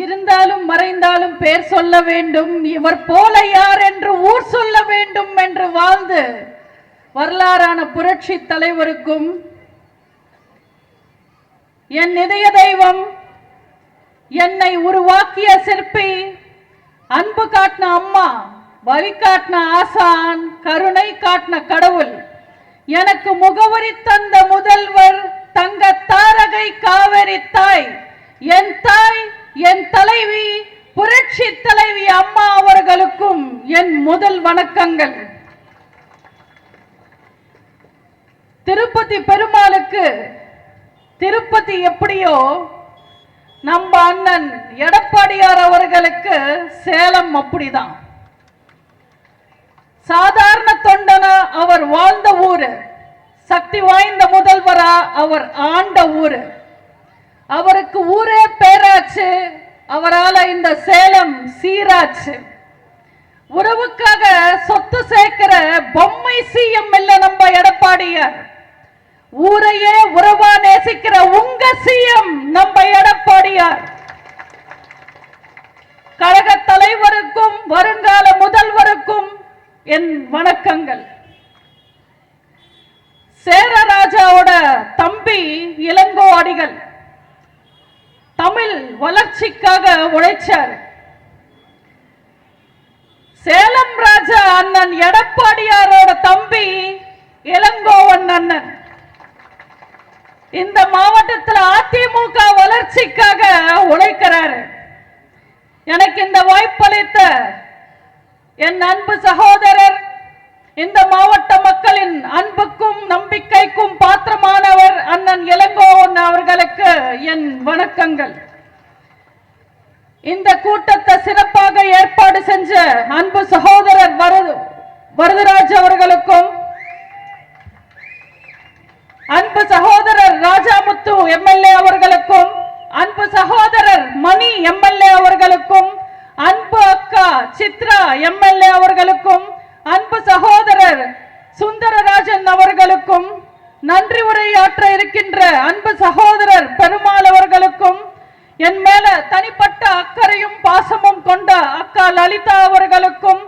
இருந்தாலும் மறைந்தாலும் பேர் சொல்ல வேண்டும், இவர் போல யார் என்று ஊர் சொல்ல வேண்டும் என்று வாழ்ந்து வரலாறான புரட்சி தலைவருக்கும், என் இதய தெய்வம், என்னை உருவாக்கிய சிற்பி, அன்பு காட்டின அம்மா, வழிகாட்டின ஆசான், கருணை காட்டின கடவுள், எனக்கு முகவரி தந்த முதல்வர், தங்க தாரகை காவேரி தாய், என் தாய், என் தலைவி, புரட்சி தலைவி அம்மா அவர்களுக்கும் என் முதல் வணக்கங்கள். திருப்பதி பெருமாளுக்கு திருப்பதி எப்படியோ நம்ம அண்ணன் எடப்பாடியார் அவர்களுக்கு சேலம் அப்படிதான். சாதாரண தொண்டனா அவர் வாழ்ந்த ஊரு, சக்தி வாய்ந்த முதல்வரா அவர் ஆண்ட ஊரு. அவருக்கு ஊரே பேராச்சு, அவரால் இந்த சேலம் சீராச்சு. உறவுக்காக சொத்து சேர்க்கிற பொம்மை சிஎம் இல்ல நம்ம எடப்பாடியார், ஊரையே உறவா நேசிக்கிற உங்க சிஎம் நம்ம எடப்பாடியார். கழக தலைவருக்கும் வருங்கால முதல்வருக்கும் என் வணக்கங்கள். சேரராஜாவோட தம்பி இளங்கோ அடிகள் தமிழ் வளர்ச்சிக்காக உழைச்சார். சேலம் ராஜா அண்ணன் எடப்பாடியாரோட தம்பி இளங்கோவன் அண்ணன் இந்த மாவட்டத்தில் அதிமுக வளர்ச்சிக்காக உழைக்கிறாரு. எனக்கு இந்த வாய்ப்பளித்த என் அன்பு சகோதரர், இந்த மாவட்ட மக்களின் அன்புக்கும் நம்பிக்கைக்கும் பாத்திரமானவர் அண்ணன் இளங்கோவன் அவர்களுக்கு என் வணக்கங்கள். இந்த கூட்டத்தை சிறப்பாக ஏற்பாடு செஞ்ச அன்பு சகோதரர் வரதராஜ் அவர்களுக்கும், அன்பு சகோதரர் ராஜாமுத்து எம்எல்ஏ அவர்களுக்கும், அன்பு சகோதரர் மணி எம்எல்ஏ அவர்களுக்கும், அன்பு அக்கா சித்ரா எம்எல்ஏ அவர்களுக்கும், அன்பு சகோதரர் சுந்தரராஜன் அவர்களுக்கும், நன்றி உரையாற்ற இருக்கின்ற அன்பு சகோதரர் பெருமாள் அவர்களுக்கும், என் மேல தனிப்பட்ட அக்கறையும் பாசமும் கொண்ட அக்கா லலிதா அவர்களுக்கும்,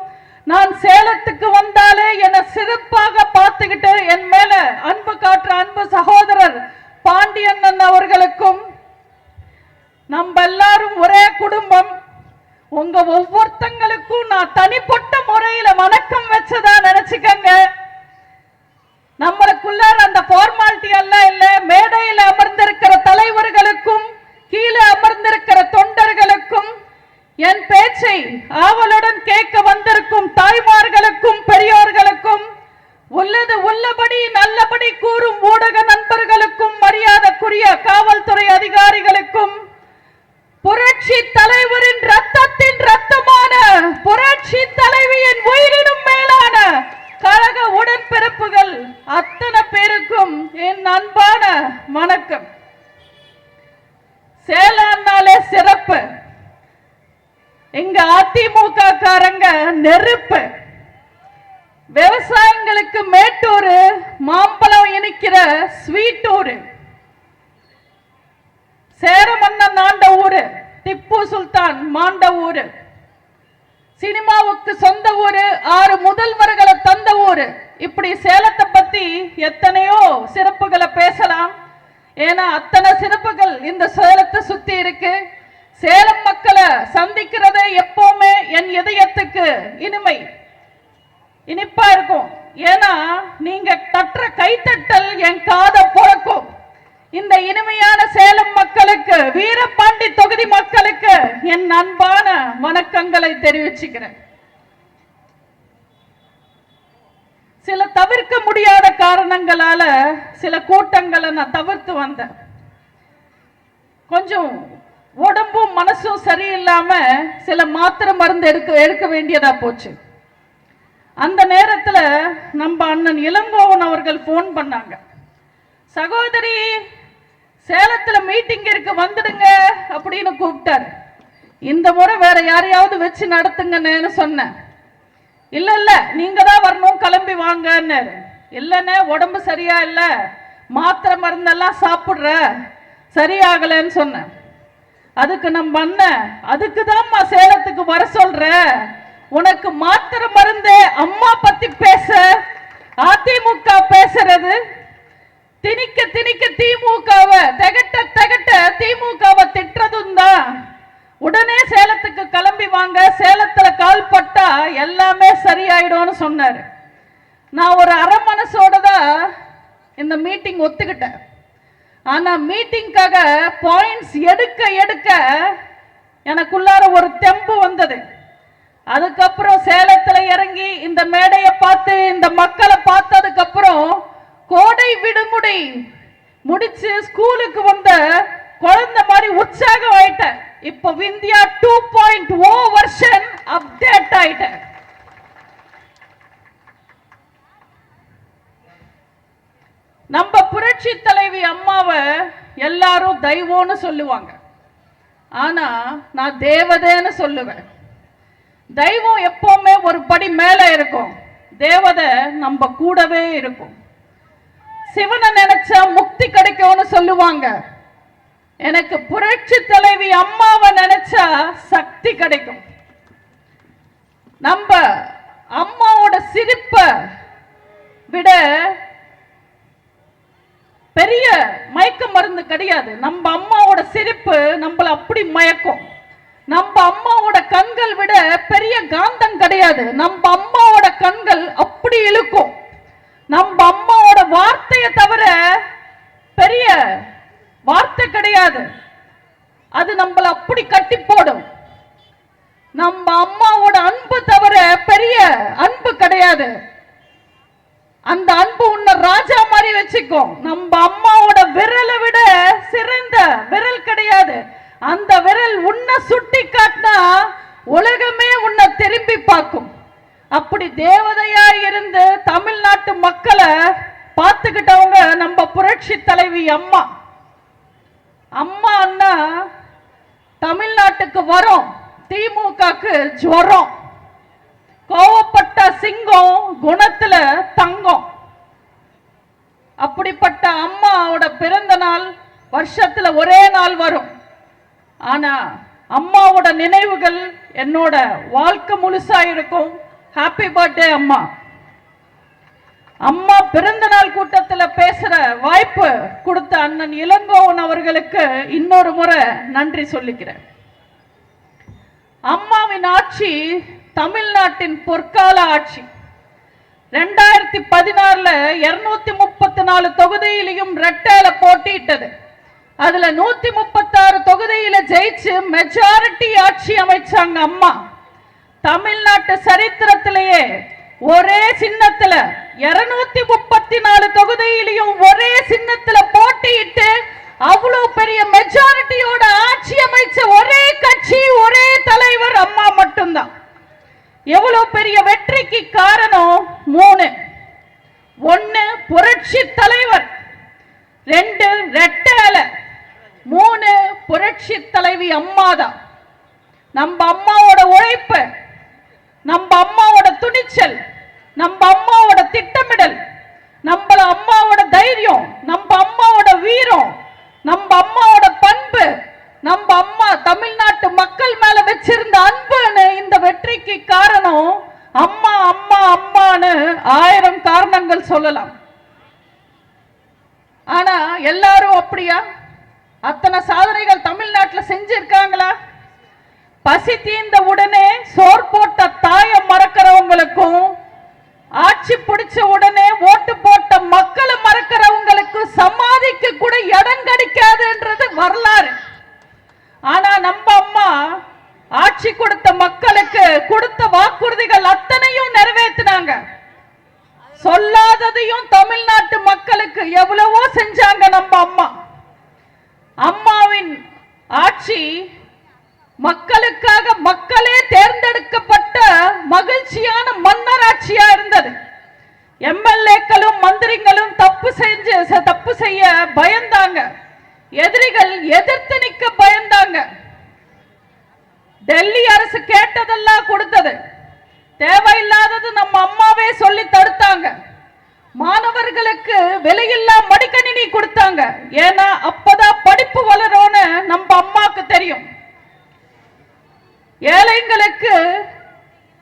நான் சேலத்துக்கு வந்தாலே என சிறப்பாக பார்த்துக்கிட்டு என் மேல அன்பு காட்டுற அன்பு சகோதரர் பாண்டியண்ணன் அவர்களுக்கும், நம்ம எல்லாரும் ஒரே குடும்பம், உங்க ஒவ்வொருத்தங்களுக்கும் நான் தனிப்பட்ட முறையில வணக்கம் வச்சதா நினைச்சுக்கங்க. நம்மளுக்குள்ளார அந்த ஃபார்மாலிட்டி எல்லாம் இல்ல. மேடையில் அமர்ந்திருக்கிற தலைவர்களுக்கும் கீழே அமர்ந்திருக்கிற தொண்டர்களுக்கும், என் பேச்சை ஆவலுடன் கேட்க வந்திருக்கும் தாய்மார்களுக்கும் பெரியோர்களுக்கும், உள்ளது உள்ளபடி நல்லபடி கூறும் ஊடக நண்பர்களுக்கும், மரியாதைக்குரிய காவல்துறை அதிகாரிகளுக்கும், புரட்சி தலைவரின் ரத்தத்தின் ரத்தமான புரட்சி தலைவியின் உயிரினும் மேலான கழக உடன்பிறப்புகள் அத்தனை பேருக்கும் என் அன்பான வணக்கம். சேலம்னாலே சிறப்பு. இங்க அதிமுக காரங்க நெருப்பு. விவசாயிகளுக்கு மேட்டூர் மாம்பழம் இனிக்கிற ஸ்வீட்டூர். சேரமன்னன் ஆண்ட ஊரு, திப்பு சுல்தான் மாண்ட ஊரு, சினிமாவுக்கு சொந்த ஊரு, 6 முதல்வர்களை தந்த ஊரு. இப்படி சேலத்தை பத்தி எத்தனையோ சிறப்புகளை பேசலாம். ஏன்னா அத்தனை சிறப்புகள் இந்த சேலத்தை சுத்தி இருக்கு. சேலம் மக்களை சந்திக்கிறதே எப்பவுமே என் இதயத்துக்கு இனிப்பா இருக்கும். ஏன்னா நீங்க தட்டுற கைத்தட்டல் என் காத பொறக்கும். இந்த இனிமையான சேலம் மக்களுக்கு, வீரபாண்டி தொகுதி மக்களுக்கு என் அன்பான வணக்கங்களை தெரிவிச்சுக்கிறேன். சில தவிர்க்க முடியாத காரணங்களால சில கூட்டங்களை நான் தவிர்த்து வந்தேன். கொஞ்சம் உடம்பும் மனசும் சரியில்லாம சில மாத்திரை மருந்து எடுக்க வேண்டியதா போச்சு. அந்த நேரத்துல நம்ம அண்ணன் இளங்கோவன் அவர்கள் போன் பண்ணாங்க. சகோதரி, சேலத்துல மீட்டிங் இருக்கு, வந்துடுங்க அப்படின்னு கூப்பிட்டாரு. இந்த முறை வேற யாரையாவது வச்சு நடத்துங்கன்னு சொன்னேன். இல்ல இல்ல, நீங்க தான் வரணும், கிளம்பி வாங்கன்னு. இல்லைன்னு உடம்பு சரியா இல்லை, மாத்திரை மருந்தெல்லாம் சாப்பிட்ற சரியாகலன்னு சொன்னேன். அதுக்கு நம்ம அண்ணன், அதுக்கு தான்மா சேலத்துக்கு வர சொல்ற, உனக்கு மாத்திரை மருந்து அம்மா பத்தி பேச அதிமுக பேசுறது, திணிக்க திணிக்க திமுகவை திகட்ட திகட்ட திமுகவை திட்டுறதும் தான். உடனே சேலத்துக்கு கிளம்பி வாங்க, சேலத்துல கால் பட்டா எல்லாமே சரியாயிடும்னு சொன்னாரு. நான் ஒரு அரை மனசோட தான் இந்த மீட்டிங் ஒத்துக்கிட்டேன். ஆனா மீட்டிங்காக பாயிண்ட்ஸ் எடுக்க எடுக்க எனக்குள்ளார ஒரு தெம்பு வந்தது. அதுக்கப்புறம் சேலத்துல இறங்கி இந்த மேடையை பார்த்து இந்த மக்களை பார்த்ததுக்கு அப்புறம் கோடை விடுமுறை முடிச்சு ஸ்கூலுக்கு வந்த குழந்தை மாதிரி உற்சாகம் ஆயிட்டேன். இப்போ விந்தியா 2.0 வெர்ஷன் அப்டேட் ஆயிட்டேன். நம்ம புரட்சி தலைவி அம்மாவை எல்லாரும் தெய்வம்னு சொல்லுவாங்க, ஆனா நான் தேவதைன்னு சொல்லுவேன். தெய்வம் எப்பவுமே ஒரு படி மேல இருக்கும், தேவதை நம்ம கூடவே இருக்கும். சிவனை நினைச்சா முக்தி கிடைக்கும்னு சொல்லுவாங்க, எனக்கு புரட்சி தலைவி அம்மாவை நினைச்சா சக்தி கிடைக்கும். நம்ம அம்மாவோட சிரிப்பை விட பெரிய மயக்க மருந்து கிடையாது. நம்ம அம்மாவோட சிரிப்பு நம்மள அப்படி மயக்கும். நம்ம அம்மாவோட கண்கள் விட பெரிய காந்தம் கிடையாது. நம்ம அம்மாவோட கண்கள் அப்படி இழுக்கும். நம்ம அம்மாவோட வார்த்தையை தவிர பெரிய வார்த்தை கிடையாது, அது நம்மள அப்படி கட்டி போடும். நம்ம அம்மாவோட அன்பு தவிர பெரிய அன்பு கிடையாது, அந்த அன்பு உன்னை ராஜா மாதிரி வச்சுக்கும். நம்ம அம்மாவோட விரலை விட சிறந்த விரல் கிடையாது, அந்த விரல் உன்னை சுட்டி காட்டினா உலகமே உன்னை திரும்பி பார்க்கும். அப்படி தேவதையா இருந்து தமிழ்நாட்டு மக்களை பார்த்துக்கிட்டவங்க நம்ம புரட்சி தலைவி அம்மா. அம்மா அண்ணா தமிழ்நாட்டுக்கு வரும், திமுகக்கு ஜுவரம். கோவப்பட்ட சிங்கம் குணத்துல தங்கம். அப்படிப்பட்ட அம்மாவோட பிறந்த நாள் வருஷத்துல ஒரே நாள் வரும், ஆனா அம்மாவோட நினைவுகள் என்னோட வாழ்க்கை முழுசா இருக்கும். ஹாப்பி பர்த்டே அம்மா. அம்மா பிறந்த நாள் கூட்டத்தில் பேசுற வாய்ப்பு கொடுத்த அண்ணன் இளங்கோவன் அவர்களுக்கு இன்னொரு முறை நன்றி சொல்லிக்கிறேன். அம்மாவின் ஆட்சி தமிழ்நாட்டின் பொற்கால ஆட்சி. 2016 234 தொகுதியிலையும் ரெட்டையில போட்டியிட்டது. அதுல 136 தொகுதியில ஜெயிச்சு மெஜாரிட்டி ஆட்சி அமைச்சாங்க அம்மா. தமிழ்நாட்டு சரித்திரத்திலேயே ஒரே சின்னத்துல 234 தொகுதியிலையும் ஒரே சின்னத்துல போட்டியிட்டு அவ்வளவு பெரிய மெஜாரிட்டியோட ஆட்சி அமைச்ச ஒரே கட்சி, ஒரே தலைவர் அம்மா மட்டும்தான். எவ்வளவு பெரிய வெற்றிக்கு காரணம் 3. 1 புரட்சி தலைவர், 2 ரெட்டேல, 3 புரட்சி தலைவி அம்மாதான். நம்ம அம்மாவோட உழைப்பு, நம்ம அம்மாவோட துணிச்சல், நம்ம அம்மாவோட திட்டமிடல், நம்ம அம்மாவோட தைரியம், நம்ம அம்மாவோட வீரம், நம்ம அம்மாவோட பண்பு, நம்ம அம்மா தமிழ்நாட்டு மக்கள் மேல வச்சிருந்த அன்புன்னு இந்த வெற்றிக்கு காரணம் அம்மா அம்மா அம்மான்னு 1000 காரணங்கள் சொல்லலாம். ஆனா எல்லாரும் அப்படியா? அத்தனை சாதனைகள் தமிழ்நாட்டில் செஞ்சிருக்காங்களா? பசி தீர்ந்த உடனே சோர் போட்ட தாயை மறக்கிறவங்களுக்கும், ஆட்சி பிடிச்ச உடனே ஓட்டு போட்ட மக்களை மறக்கிறவங்களுக்கும் சமாதிக்கு கூட இடம் கிடைக்காதுன்றது வரலாறு. ஆனா நம்ம அம்மா ஆட்சி கொடுத்த மக்களுக்கு கொடுத்த வாக்குறுதிகள் அத்தனையும் நிறைவேற்றினாங்க. சொல்லாததையும் தமிழ்நாட்டு மக்களுக்கு எவ்வளவோ செஞ்சாங்க நம்ம அம்மா. அம்மாவின் ஆட்சி மக்களுக்காக மக்களே தேர்ந்தெடுக்கப்பட்ட மகிழ்ச்சியான மன்னராட்சியா இருந்தது. எம்எல்ஏக்களும் மந்திரிகளும் தப்பு செய்ய பயந்தாங்க, எதிரிகள் எதிர்த்து நிற்க பயந்தாங்க. டெல்லி அரசு கேட்டதெல்லாம் கொடுத்தது, தேவையில்லாதது நம்ம அம்மாவே சொல்லி தடுத்தாங்க. மாணவர்களுக்கு விலையில்லா மடிக்கணினி கொடுத்தாங்க. ஏன்னா அப்பதான் படிப்பு வளரும்னு நம்ம அம்மாக்கு தெரியும். ஏழைங்களுக்கு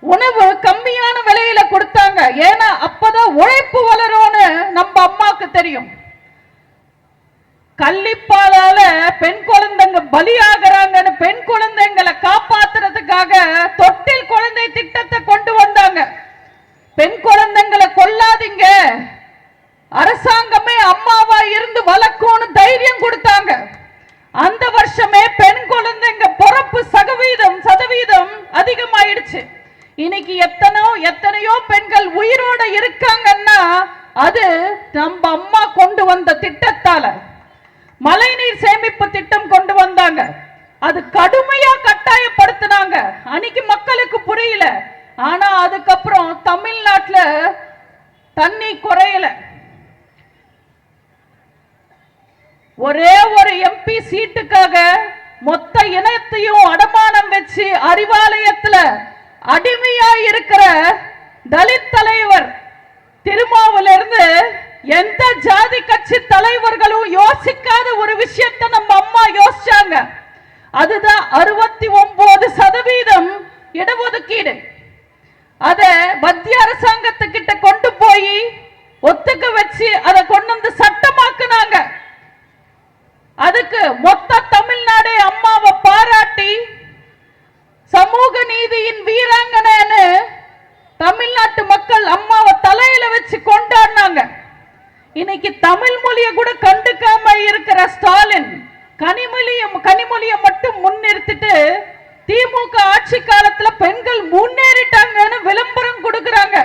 உணவு கம்மியான விலையில கொடுத்தாங்க. ஏன்னா அப்பதான் உழைப்பு வளரும்னு நம்ம அம்மாக்கு தெரியும். கள்ளிப்பாலால பெண் குழந்தைங்க பலியாகிறாங்கன்னு பெண் குழந்தைங்களை காப்பாத்துறதுக்காக தொட்டில் குழந்தை திட்டத்தை கொண்டு வந்தாங்க. பெண் குழந்தைங்களை கொல்லாதீங்க, அரசாங்கமே அம்மாவா இருந்து வளர்க்கும்னு தைரியம் கொடுத்தாங்க. அந்த வருஷமே பெண் குழந்தைங்க பிறப்பு சதவீதம் அதிகமாயிடுச்சு. இன்னைக்கு எத்தனையோ பெண்கள் உயிரோட இருக்காங்கன்னா அது நம்ம அம்மா கொண்டு வந்த திட்டத்தால. மழைநீர் சேமிப்பு திட்டம் கொண்டு வந்தாங்க. அது கடுமையா கட்டாயப்படுத்தினாங்க. அன்னைக்கு மக்களுக்கு புரியல. ஆனா அதுக்கப்புறம் தமிழ்நாட்டுல தண்ணி குறையல. ஒரே ஒரு எம்பி சீட்டுக்காக மொத்த இனத்தையும் அடமானம் வச்சு அறிவாலயத்துல அடிமையா இருக்கிற தலித் தலைவர் திருமாவிலிருந்து எந்த ஜாதி கட்சி தலைவர்களும் யோசிக்காத ஒரு விஷயத்தை நம்ம அம்மா யோசிச்சாங்க. அதுதான் 69% இடஒதுக்கீடு. அத மத்திய அரசாங்கத்துக்கிட்ட கொண்டு போய் ஒத்துக்க வச்சு அதை கொண்டு வந்து சட்டமாக்குனாங்க. அதுக்கு மொத்த தமிழ்நாடு அம்மாவை பாராட்டி சமூக நீதியின் வீராங்கனைன்னு தமிழ்நாட்டு மக்கள் அம்மாவை தலையில வச்சு கொண்டாடினாங்க. இன்னைக்கு தமிழ் மொழிய கூட கண்டுக்காம இருக்கிற ஸ்டாலின் கனிமொழியை மட்டும் முன்னிறுத்திட்டு திமுக ஆட்சி காலத்துல பெண்கள் முன்னேறிட்டாங்கன்னு விளம்பரம் கொடுக்கறாங்க.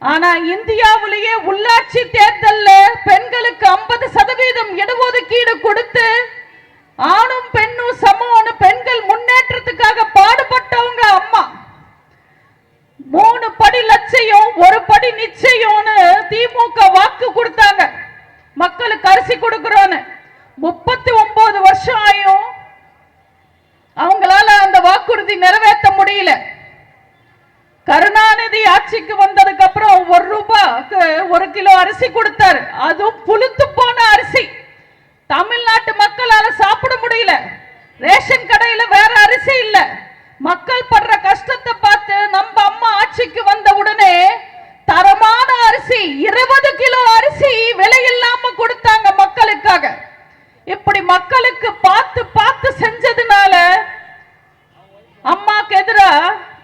ஆனா இந்தியாவிலேயே உள்ளாட்சி தேர்தல்ல பெண்களுக்கு 50% இடஒதுக்கீடு கொடுத்து ஆணும் பெண்ணும் சமம்னு பெண்கள் முன்னேற்றத்துக்காக பாடுபட்டவங்க அம்மா. 3 படி லட்சியம் 1 படி நிச்சயம்னு திமுக வாக்கு கொடுத்தாங்க. மக்களுக்கு அரிசி கொடுக்கிறோன்னு 39 வருஷம் ஆயும் அவங்களால அந்த வாக்குறுதி நிறைவேற்ற முடியல. கருணாநிதி ஆட்சிக்கு வந்ததுக்கு அப்புறம் 1 ரூபாய்க்கு 1 கிலோ அரிசி கொடுத்தாரு. அதுவும் புழுத்து போன அரிசி. தமிழ்நாட்டு மக்களால சாப்பிட முடியல. ரேஷன் கடையில வேற அரிசி இல்ல. மக்கள் படுற கஷ்டத்தை பார்த்து நம்ம அம்மா ஆட்சிக்கு வந்த உடனே தரமான அரிசி 20 கிலோ அரிசி விலை இல்லாம கொடுத்தாங்க மக்களுக்காக. இப்படி மக்களுக்கு பார்த்து செஞ்சதுனால அம்மாக்கு எதிரா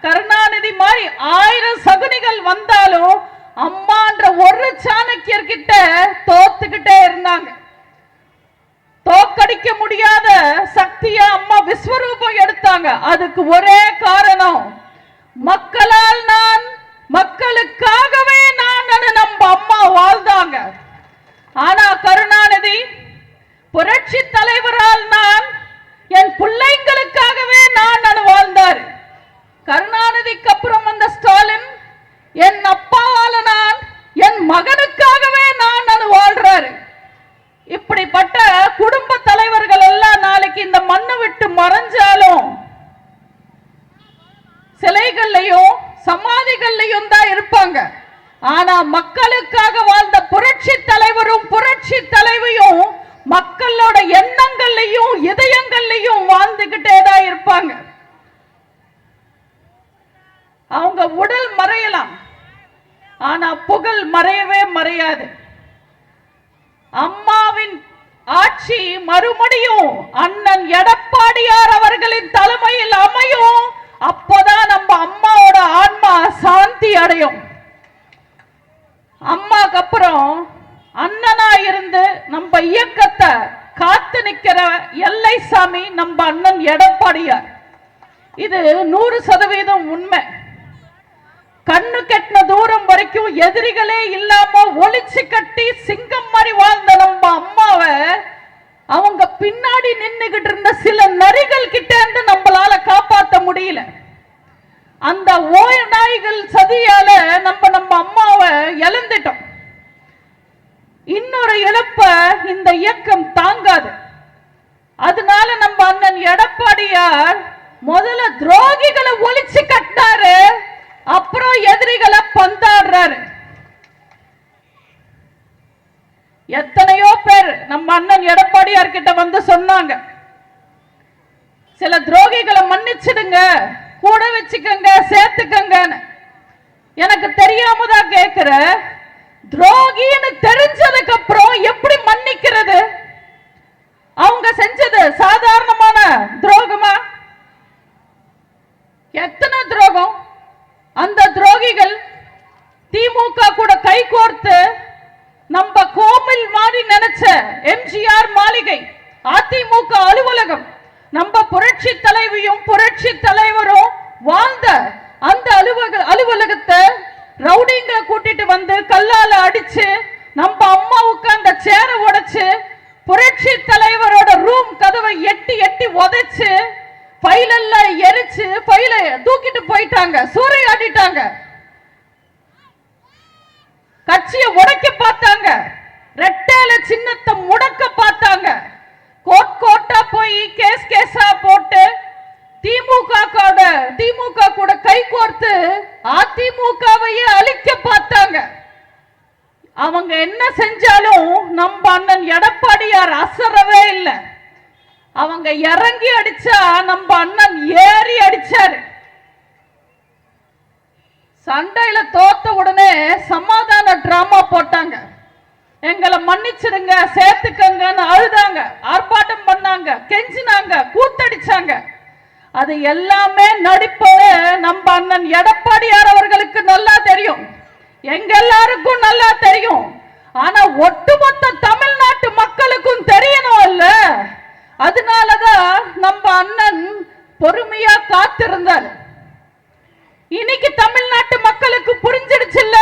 கருணாநிதி மாதிரி 1000 சகுனிகள் வந்தாலும் அம்மான்ற ஒரு சாணக்கியர் கிட்ட தோத்துக்கிட்டே இருந்தாங்க. தோக்கடிக்க முடியாத சக்தியா அம்மா விஸ்வரூபம் எடுத்தாங்க. அதுக்கு ஒரே காரணம் மக்களால் நான் மக்களுக்காகவே நான் நம்ம அம்மா வாழ்ந்தாங்க. ஆனா கருணாநிதி புரட்சி தலைவரால் நான் என் பிள்ளைங்களுக்காகவே நான் வாழ்ந்தார். கருணாநிதிக்கு அப்புறம் வந்த ஸ்டாலின் என் அப்பாவால நான் என் மகனுக்காகவே நான் வாழ்றாரு. இப்படிப்பட்ட குடும்ப தலைவர்கள் எல்லாம் நாளைக்கு இந்த மண்ணை விட்டு மறைஞ்சாலும் சிலைகள்லையும் சமாதிகள்லையும் தான் இருப்பாங்க. ஆனா மக்களுக்காக வாழ்ந்த புரட்சி தலைவரும் புரட்சி தலைவியும் மக்களோட எண்ணங்கள்லையும் இதயங்கள்லையும் வாழ்ந்துகிட்டே தான் இருப்பாங்க. அவங்க உடல் மறையலாம், ஆனா புகழ் மறையவே மறையாது. அம்மாவின் ஆட்சி மறுபடியும் அண்ணன் எடப்பாடியார் அவர்களின் தலைமையில் அமையும். அப்போதான் நம்ம அம்மாவோட ஆன்மா சாந்தி அடையும். அம்மாக்கு அப்புறம் அண்ணனா இருந்து நம்ம இயக்கத்தை காத்து நிக்கிற எல்லை சாமி நம்ம அண்ணன் எடப்பாடியார். இது 100% உண்மை. கண்ணு கெட்டின தூரம் வரைக்கும் எதிரிகளே இல்லாம ஒளிச்சு கட்டி சிங்கம் மாதிரி வாழ்ந்த நம்ம அம்மாவை அவங்க பின்னாடி நின்னுகிட்டு இருந்த சில நரிகள் கிட்ட இருந்து நம்மளால காப்பாற்ற முடியல. அந்த ஓய நாய்கள் சதியால நம்ம அம்மாவை இழந்துட்டோம். இன்னொரு இழப்ப இந்த இயக்கம் தாங்காது. அதனால நம்ம அண்ணன் எடப்பாடியார் முதல்ல துரோகிகளை ஒளிச்சு கட்டினாரு, அப்புறம் எதிரிகளை பந்தாடுறாரு. எத்தனையோ பேர் நம்ம அண்ணன் எடப்பாடியார் கிட்ட வந்து சொன்னாங்க, சில துரோகிகளை மன்னிச்சிடுங்க, கூட வச்சுக்கங்க, சேர்த்துக்கங்கன்னு. எனக்கு தெரியாம தான் கேட்கிற, துரோகின்னு தெரிஞ்சதுக்கு அப்புறம் எப்படி மன்னிக்கிறது? அவங்க செஞ்சது சாதாரணமான துரோகமா? எத்தனை துரோகம்! அந்த துரோகிகள் திமுக கூட கை கோர்த்து நம்ம கோவில் மாதிரி நினைச்ச எம்ஜிஆர் மாளிகை, அதிமுக அலுவலகம், நம்ம புரட்சி தலைவியும் புரட்சி தலைவரும் வாழ்ந்த அந்த அலுவலகத்தை ரவுடிங்களை கூட்டிட்டு வந்து கல்லால அடிச்சு, நம்ம அம்மாவுக்கு அந்த சேரை உடைச்சு, புரட்சி தலைவரோட ரூம் கதவை எட்டி எட்டி உதைச்சு, ஃபைல் எல்லாம் எரிச்சு, ஃபைல தூக்கிட்டு போயிட்டாங்க, சூறையாடிட்டாங்க. கட்சியை உடைக்க பார்த்தாங்க, ரெட்டேல சின்னத்தை முடக்க பார்த்தாங்க. கோட்டா போய் கேஸா போட்டு திமுக கூட கை கோர்த்து அதிமுகவையே அழிக்க பார்த்தாங்க. அவங்க என்ன செஞ்சாலும் நம்ம அண்ணன் எடப்பாடியார் அசரவே இல்லை. அவங்க இறங்கி அடிச்சா நம்ம அண்ணன் ஏறி அடிச்சாரு. சண்டையில தோத்த உடனே சமாதான டிராமா போட்டாங்க. எங்களை மன்னிச்சிடுங்க, சேர்த்துக்கங்கன்னு அழுதாங்க, ஆர்ப்பாட்டம் பண்ணாங்க, கெஞ்சினாங்க, கூத்தடிச்சாங்க. அது எல்லாமே நடிப்பது நம்ம அண்ணன் எடப்பாடியார் அவர்களுக்கு நல்லா தெரியும், எங்க எல்லாருக்கும் நல்லா தெரியும். ஆனா ஒட்டுமொத்த தமிழ்நாட்டு மக்களுக்கும் தெரியணும் இல்ல? அதனாலதான் நம்ம அண்ணன் பொறுமையா காத்திருந்தார். இன்னைக்கு தமிழ்நாட்டு மக்களுக்கு புரிஞ்சிடுச்சு இல்ல?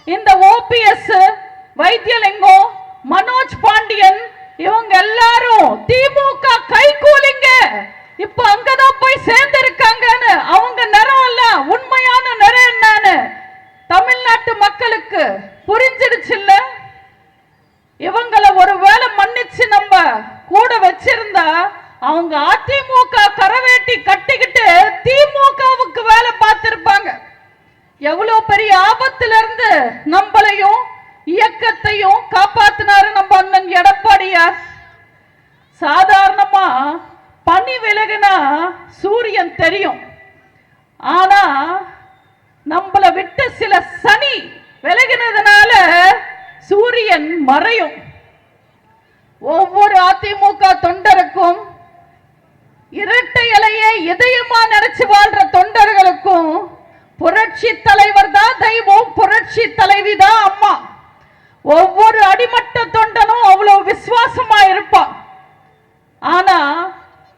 இந்த ஓபிஎஸ், வைத்தியலிங்கம், மனோஜ் பாண்டியன் இவங்க எல்லாரும் திமுக கைகூலிங்க, இப்ப அங்கதான் போய் சேர்ந்து இருக்காங்கன்னு அவங்க நிறம் இல்ல, உண்மையான நிறம் என்னன்னு தமிழ்நாட்டு மக்களுக்கு புரிஞ்சிடுச்சு இல்ல? இவங்களை ஒருவேளை மன்னிச்சு நம்ம கூட வச்சிருந்தா அவங்க அதிமுக கரவேட்டி கட்டிக்கிட்டு திமுகவுக்கு வேலை பார்த்திருப்பாங்க. எவ்வளவு பெரிய ஆபத்துல இருந்து நம்மளையும் இயக்கத்தையும் காப்பாத்தினாரு நம்ம அண்ணன் எடப்பாடியார். சாதாரணமா பனி விலகுனா சூரியன் தெரியும், ஆனா நம்மளை விட்டு சில சனி விலகினதுனால சூரியன் மறையும். ஒவ்வொரு அதிமுக தொண்டருக்கும், இரட்டை இலையை இதயமா நினைச்சு வாழ்ற தொண்டர்களுக்கும் புரட்சி தலைவர் தான் தெய்வம், புரட்சி தலைவி தான் அம்மா. ஒவ்வொரு அடிமட்ட தொண்டனும் அவ்வளவு விசுவாசமா இருப்பான். ஆனா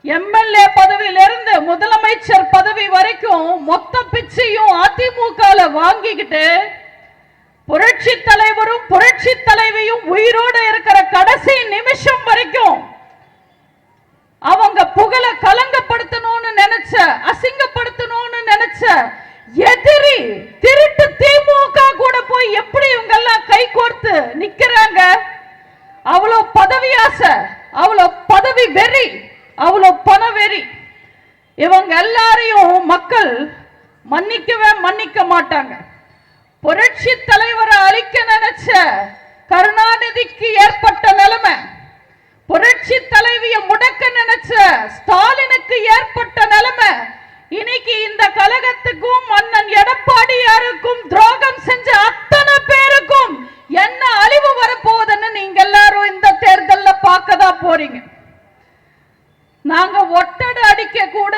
எம்எல்ஏ பதவியிலிருந்து முதலமைச்சர் பதவி வரைக்கும் மொத்த பிச்சையும் அதிமுக வாங்கிக்கிட்டு புரட்சி தலைவரும் புரட்சி தலைவியும் உயிரோடு இருக்கிற கடைசி நிமிஷம் வரைக்கும் அவங்க புகழ கலங்கப்படுத்தணும்னு நினைச்ச, அசிங்கப்படுத்தணும்னு நினைச்ச எதிரி திருட்டு திமுக கூட போய் எப்படி இவங்க எல்லாம் கை கோர்த்து நிக்கிறாங்க? அவ்வளவு பதவி ஆசை, அவ்வளவு பதவி வெறி, அவ்வளவு பண வெறி. இவங்க எல்லாரையும் மக்கள் மன்னிக்க மாட்டாங்க. புரட்சி தலைவரை அழிக்க நினைச்ச கருணாநிதிக்கு ஏற்பட்ட நிலைமை, புரட்சி தலைவியை முடக்க நினைச்ச ஸ்டாலினுக்கு ஏற்பட்ட நிலைமை, இன்னைக்கு இந்த கழகத்துக்கும் அண்ணன் எடப்பாடியாருக்கும் துரோகம் செஞ்ச அத்தனை பேருக்கும் என்ன அழிவு வரப்போகுதுன்னு நீங்க எல்லாரும் இந்த தேர்தல்ல பார்க்கதான் போறீங்க. நாங்க ஒட்டடை அடிக்க கூட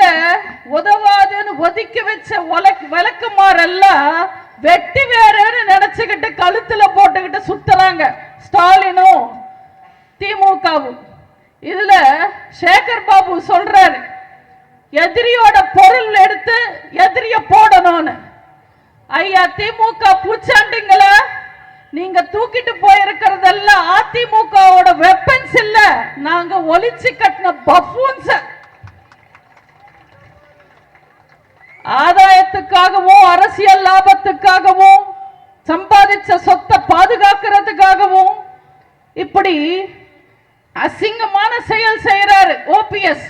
உதவாதுன்னு ஒதுக்கி வச்ச விளக்குமாறெல்லாம் வெட்டி வேறன்னு நினைச்சுக்கிட்டு கழுத்துல போட்டுக்கிட்டு சுத்துறாங்க ஸ்டாலினும் திமுகவும். இதுல சேகர் பாபு சொல்றாரு, எதிரியோட பொருள் எடுத்து எதிரிய போடணும்னு. ஐயா திமுக பூச்சாண்டிங்கள, நீங்க தூக்கிட்டு போயிருக்கிறதெல்லாம் அதிமுகவோட வெப்பன்ஸ் இல்ல, நாங்க ஒளிச்சு கட்டின பஃபூன்ஸ். ஆதாயத்துக்காகவும் அரசியல் லாபத்துக்காகவும் சம்பாதிச்ச சொத்தை பாதுகாக்கிறதுக்காகவும் இப்படி அசிங்கமான செயல் செய்யறாரு ஓபிஎஸ்.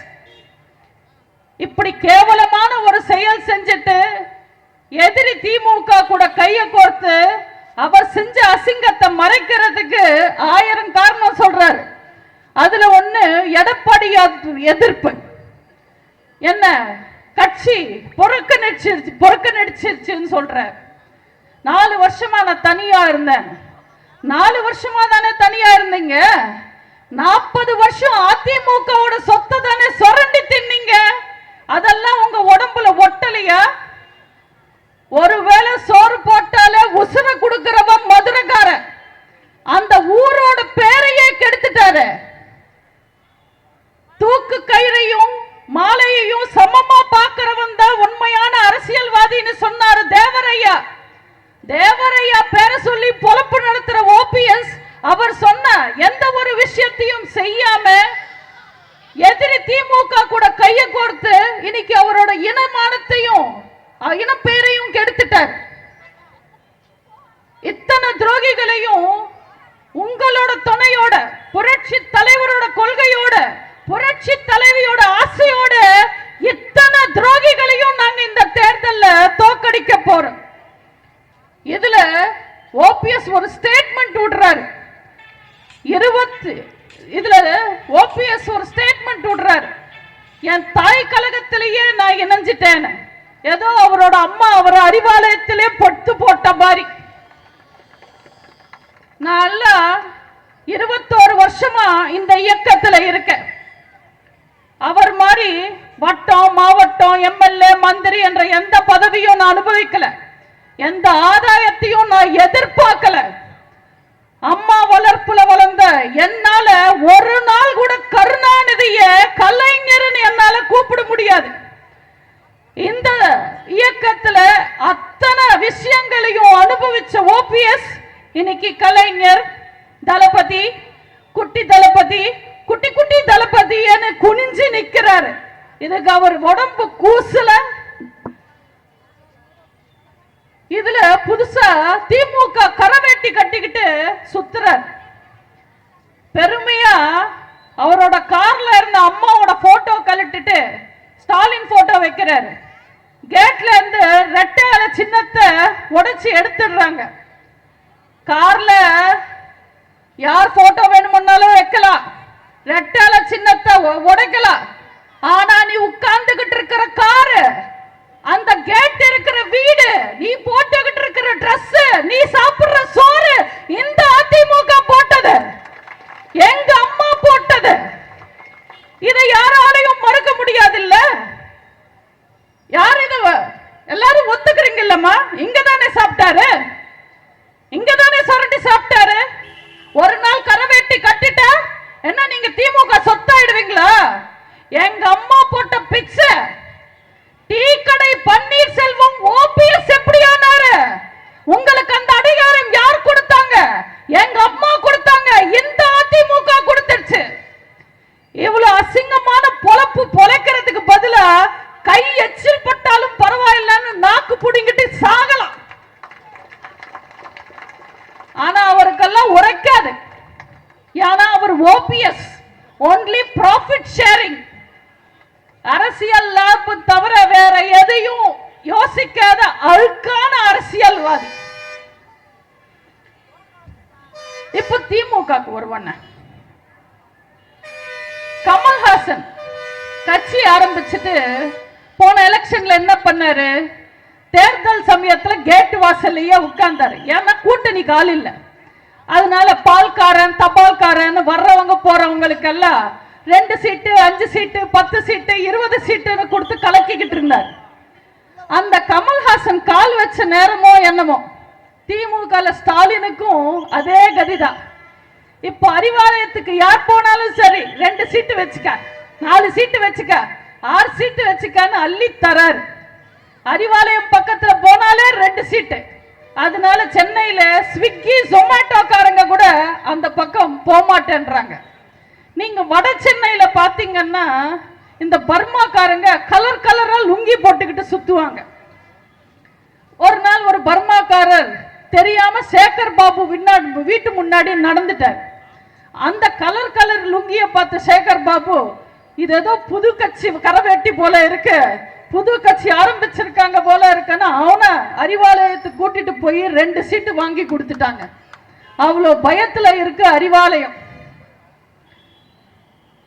இப்படி கேவலமான ஒரு செயல் செஞ்சுட்டு எதிரி திமுக கூட கையை கோர்த்து அவர் செஞ்ச அசிங்கத்தை மறைக்கிறதுக்கு 1000 காரணம் சொல்றாரு. அதுல ஒண்ணு எடப்பாடி எதிர்ப்பு. என்ன கட்சி பொறுக்க சொல்றாரு. 4 வருஷமா நான் தனியா இருந்தேன். 4 வருஷமா தானே தனியா இருந்தீங்க. 40 வருஷம் அதிமுகவோட சொத்தை தானே சுரண்டி தின்னீங்க. அதெல்லாம் உங்க உடம்புல ஒட்டலையா? ஒருவேளை சோறு போட்டாலே உசுர கொடுக்கிறவன் மதுரைக்காரன். அந்த ஊரோட பேரையே கெடுத்துட்டாரு. தூக்கு கயிறையும் மாலையையும் சமமா பார்க்கிறவன் தான் உண்மையான அரசியல்வாதின்னு சொன்னாரு தேவரையா. தேவரையா பேரை சொல்லி பொழப்பு நடத்துற ஓபிஎஸ் அவர் சொன்ன எந்த ஒரு விஷயத்தையும் செய்யாம எதிரி திமுக கூட கைய கோர்த்து இன்னைக்கு அவரோட இனமானத்தையும் இனப்பேரையும் கெடுத்துட்டார். இத்தனை துரோகிகளையும் உங்களோட துணையோட, புரட்சி தலைவரோட கொள்கையோட, புரட்சி தலைவியோட ஆசையோட இத்தனை துரோகிகளையும் நாங்க இந்த தேர்தலில் தோக்கடிக்க போறோம். இதுல ஓபிஎஸ் ஒரு ஸ்டேட்மெண்ட் விடுறாரு. இதுல ஓபிஎஸ் ஒரு ஸ்டேட்மெண்ட் விடுறாரு. என் தாய் கழகத்திலேயே நான் இணைஞ்சிட்டேன். ஏதோ அவரோட அம்மா அவர் அறிவாலயத்திலே பொட்டு போட்ட மாதிரி. நான் 21 வருஷமா இந்த இயக்கத்துல இருக்கேன். அவர் மாதிரி வட்டம், மாவட்டம், எம்எல்ஏ, மந்திரி என்ற எந்த பதவியும் நான் அனுபவிக்கல. எந்த ஆதாயத்தையும் நான் எதிர்பார்க்கல. அம்மா வளர்ப்புல வளர்ந்த என்னால ஒரு நாள் கூட கருணாநிதிய கலைஞர்னு என்னால கூப்பிட முடியாது. இந்த இயக்கத்துல அத்தனை விஷயங்களையும் அனுபவிச்ச ஓபிஎஸ் இன்னைக்கு கலைஞர் தளபதி, குட்டி தளபதி, குட்டி குட்டி தளபதி குனிஞ்சு நிக்கிறாரு. இதுக்கு அவர் உடம்பு கூசல. இதுல புதுசா திமுக கரவேட்டி கட்டிக்கிட்டு சுத்துறார். பெருமையா அவரோட கார்ல இருந்த அம்மாவோட போட்டோ கழட்டிட்டு ஸ்டாலின் போட்டோ வைக்கிறாரு. கேட்ல இருந்து ரெட்டையால சின்னத்தை உடைச்சு எடுத்துடுறாங்க. கார்ல யார் போட்டோ வேணும்னாலும் வைக்கலாம், ரெட்டையால சின்னத்தை உடைக்கலாம். ஆனா நீ உட்கார்ந்துகிட்டு இருக்கிற காரு, அந்த கேட் இருக்கிற வீடு, நீ போட்டுக்கிட்டு இருக்கிற டிரஸ், நீ சாப்பிடுற சோறு இந்த அதிமுக போட்டது, எங்க அம்மா போட்டது. இதை யாராலையும் மறுக்க முடியாது. இல்ல யார் இது? எல்லாரும் ஒத்துக்கிறீங்க இல்லம்மா? இங்கதானே சாப்பிட்டாரு, இங்கதானே சுரண்டி சாப்பிட்டாரு. ஒரு நாள் கரவேட்டி கட்டிட்டா என்ன நீங்க திமுக சொத்தாயிடுவீங்களா? எங்க அம்மா போட்ட பிச்சை டீ கடை பன்னீர்செல்வம் ஓபிஎஸ் எப்படி ஆனாரு? உங்களுக்கு அந்த அதிகாரம் யார் கொடுத்தாங்க? எங்க அம்மா கொடுத்தாங்க. இந்த அதிமுக கொடுத்துருச்சு. இவ்வளவு அசிங்கமான பொழப்பு பொழைக்கிறதுக்கு பதிலா கை எச்சில் பட்டாலும் பரவாயில்லன்னு நாக்கு புடிங்கிட்டு சாகலாம். ஆனா அவருக்கெல்லாம் உரைக்காது. ஏன்னா அவர் ஓபிஎஸ் ஒன்லி ப்ராஃபிட் ஷேரிங், அரசியல் லாபம் தவிர வேற எதையும் யோசிக்காத அழுக்கான அரசியல்வாதி. இப்ப திமுக வருவன கமல்ஹாசன் கட்சி ஆரம்பிச்சுட்டு போன எலெக்ஷன்ல என்ன பண்ணாரு? தேர்தல் சமயத்துல கேட் வாசல்லையே உட்கார்ந்தாரு. ஏன்னா கூட்டணிக்கு ஆள் இல்ல. அதனால பால்காரன், தபால்காரன் வர்றவங்க போறவங்களுக்கு எல்லாம் 2 சீட்டு, 5 சீட்டு, 10 சீட்டு, 20 சீட்டுன்னு கொடுத்து கலக்கிக்கிட்டு இருந்தார். அந்த கமல்ஹாசன் கால் வச்ச நேரமோ என்னமோ திமுக ஸ்டாலினுக்கும் அதே கதிதான். இப்ப அறிவாலயத்துக்கு யார் போனாலும் சரி 2 சீட்டு வச்சுக்க, 4 சீட்டு வச்சுக்க, 6 சீட்டு வச்சுக்கன்னு அள்ளி தராரு. அறிவாலயம் பக்கத்துல போனாலே 2 சீட்டு. அதனால சென்னையில ஸ்விக்கி, ஜொமேட்டோக்காரங்க கூட அந்த பக்கம் போமாட்டேன்றாங்க. நீங்க வட சென்னையில பாத்தீங்கன்னா இந்த பர்மாக்காரங்க கலர் கலரா லுங்கி போட்டுக்கிட்டு சுத்துவாங்க. ஒரு நாள் ஒரு பர்மாக்காரர் தெரியாம சேகர் பாபு வீட்டு முன்னாடி நடந்துட்டார். அந்த கலர் கலர் லுங்கிய பார்த்த சேகர் பாபு, இது ஏதோ புது கட்சி கரவேட்டி போல இருக்கு, புது கட்சி ஆரம்பிச்சிருக்காங்க போல இருக்குன்னு அவனை அறிவாலயத்துக்கு கூட்டிட்டு போய் 2 சீட்டு வாங்கி கொடுத்துட்டாங்க. அவ்வளோ பயத்துல இருக்கு அறிவாலயம்.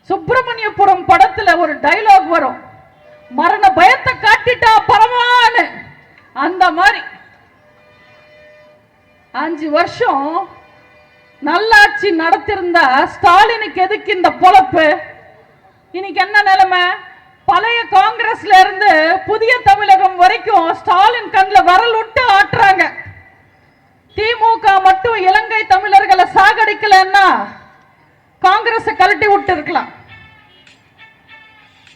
சுப்பிரமணியபுரம் படத்துல ஒரு டைலாக் வரும், மரண பயத்தை காட்டிட்டா பரவான்னு. அந்த மாதிரி 5 வருஷம் நல்லாட்சி நடத்திருந்தா ஸ்டாலினுக்கு எதுக்கு இந்த பொழப்பு? இன்னைக்கு என்ன நிலைமை? பழைய காங்கிரஸ்ல இருந்து புதிய தமிழகம் வரைக்கும் ஸ்டாலின் கண்ணில் வரல் விட்டு ஆட்டுறாங்க. திமுக மட்டும் இலங்கை தமிழர்களை சாகடிக்கலன்னா காங்கிரஸ் கழட்டி விட்டு இருக்கலாம்.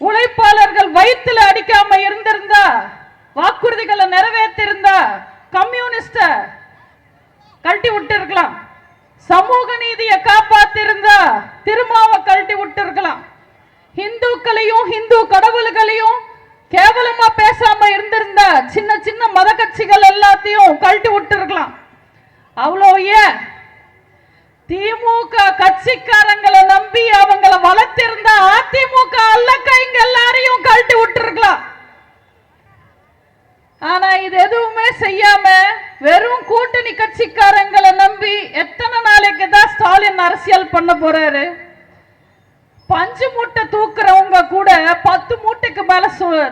உழைப்பாளர்கள் வயிற்றுல அடிக்காம இருந்திருந்தா, வாக்குறுதிகளை நிறைவேற்றிருந்தா கம்யூனிஸ்ட கழட்டி விட்டு இருக்கலாம். சமூக நீதியை காப்பாத்திருந்தா திருமாவை கழட்டி விட்டு இருக்கலாம். இந்துக்களையும் இந்து கடவுள்களையும் கேவலமா பேசாம இருந்திருந்தா சின்ன சின்ன மத கட்சிகள் எல்லாத்தையும் கழட்டி விட்டு இருக்கலாம். அவ்வளோ ஏன் திமுக கட்சிக்காரங்களை நம்பி அவங்களை வளர்த்திருந்தா அதிமுக அல்லக்கைங்க எல்லாரையும் கழட்டி விட்டு இருக்கலாம். ஆனா இது எதுவுமே செய்யாம வெறும் கூட்டணி கட்சிக்காரங்களை நம்பி எத்தனை நாளைக்கு தான் ஸ்டாலின் அரசியல் பண்ண போறாரு? 5 மூட்டை தூக்குறவங்க கூட 10 மூட்டைக்கு மேல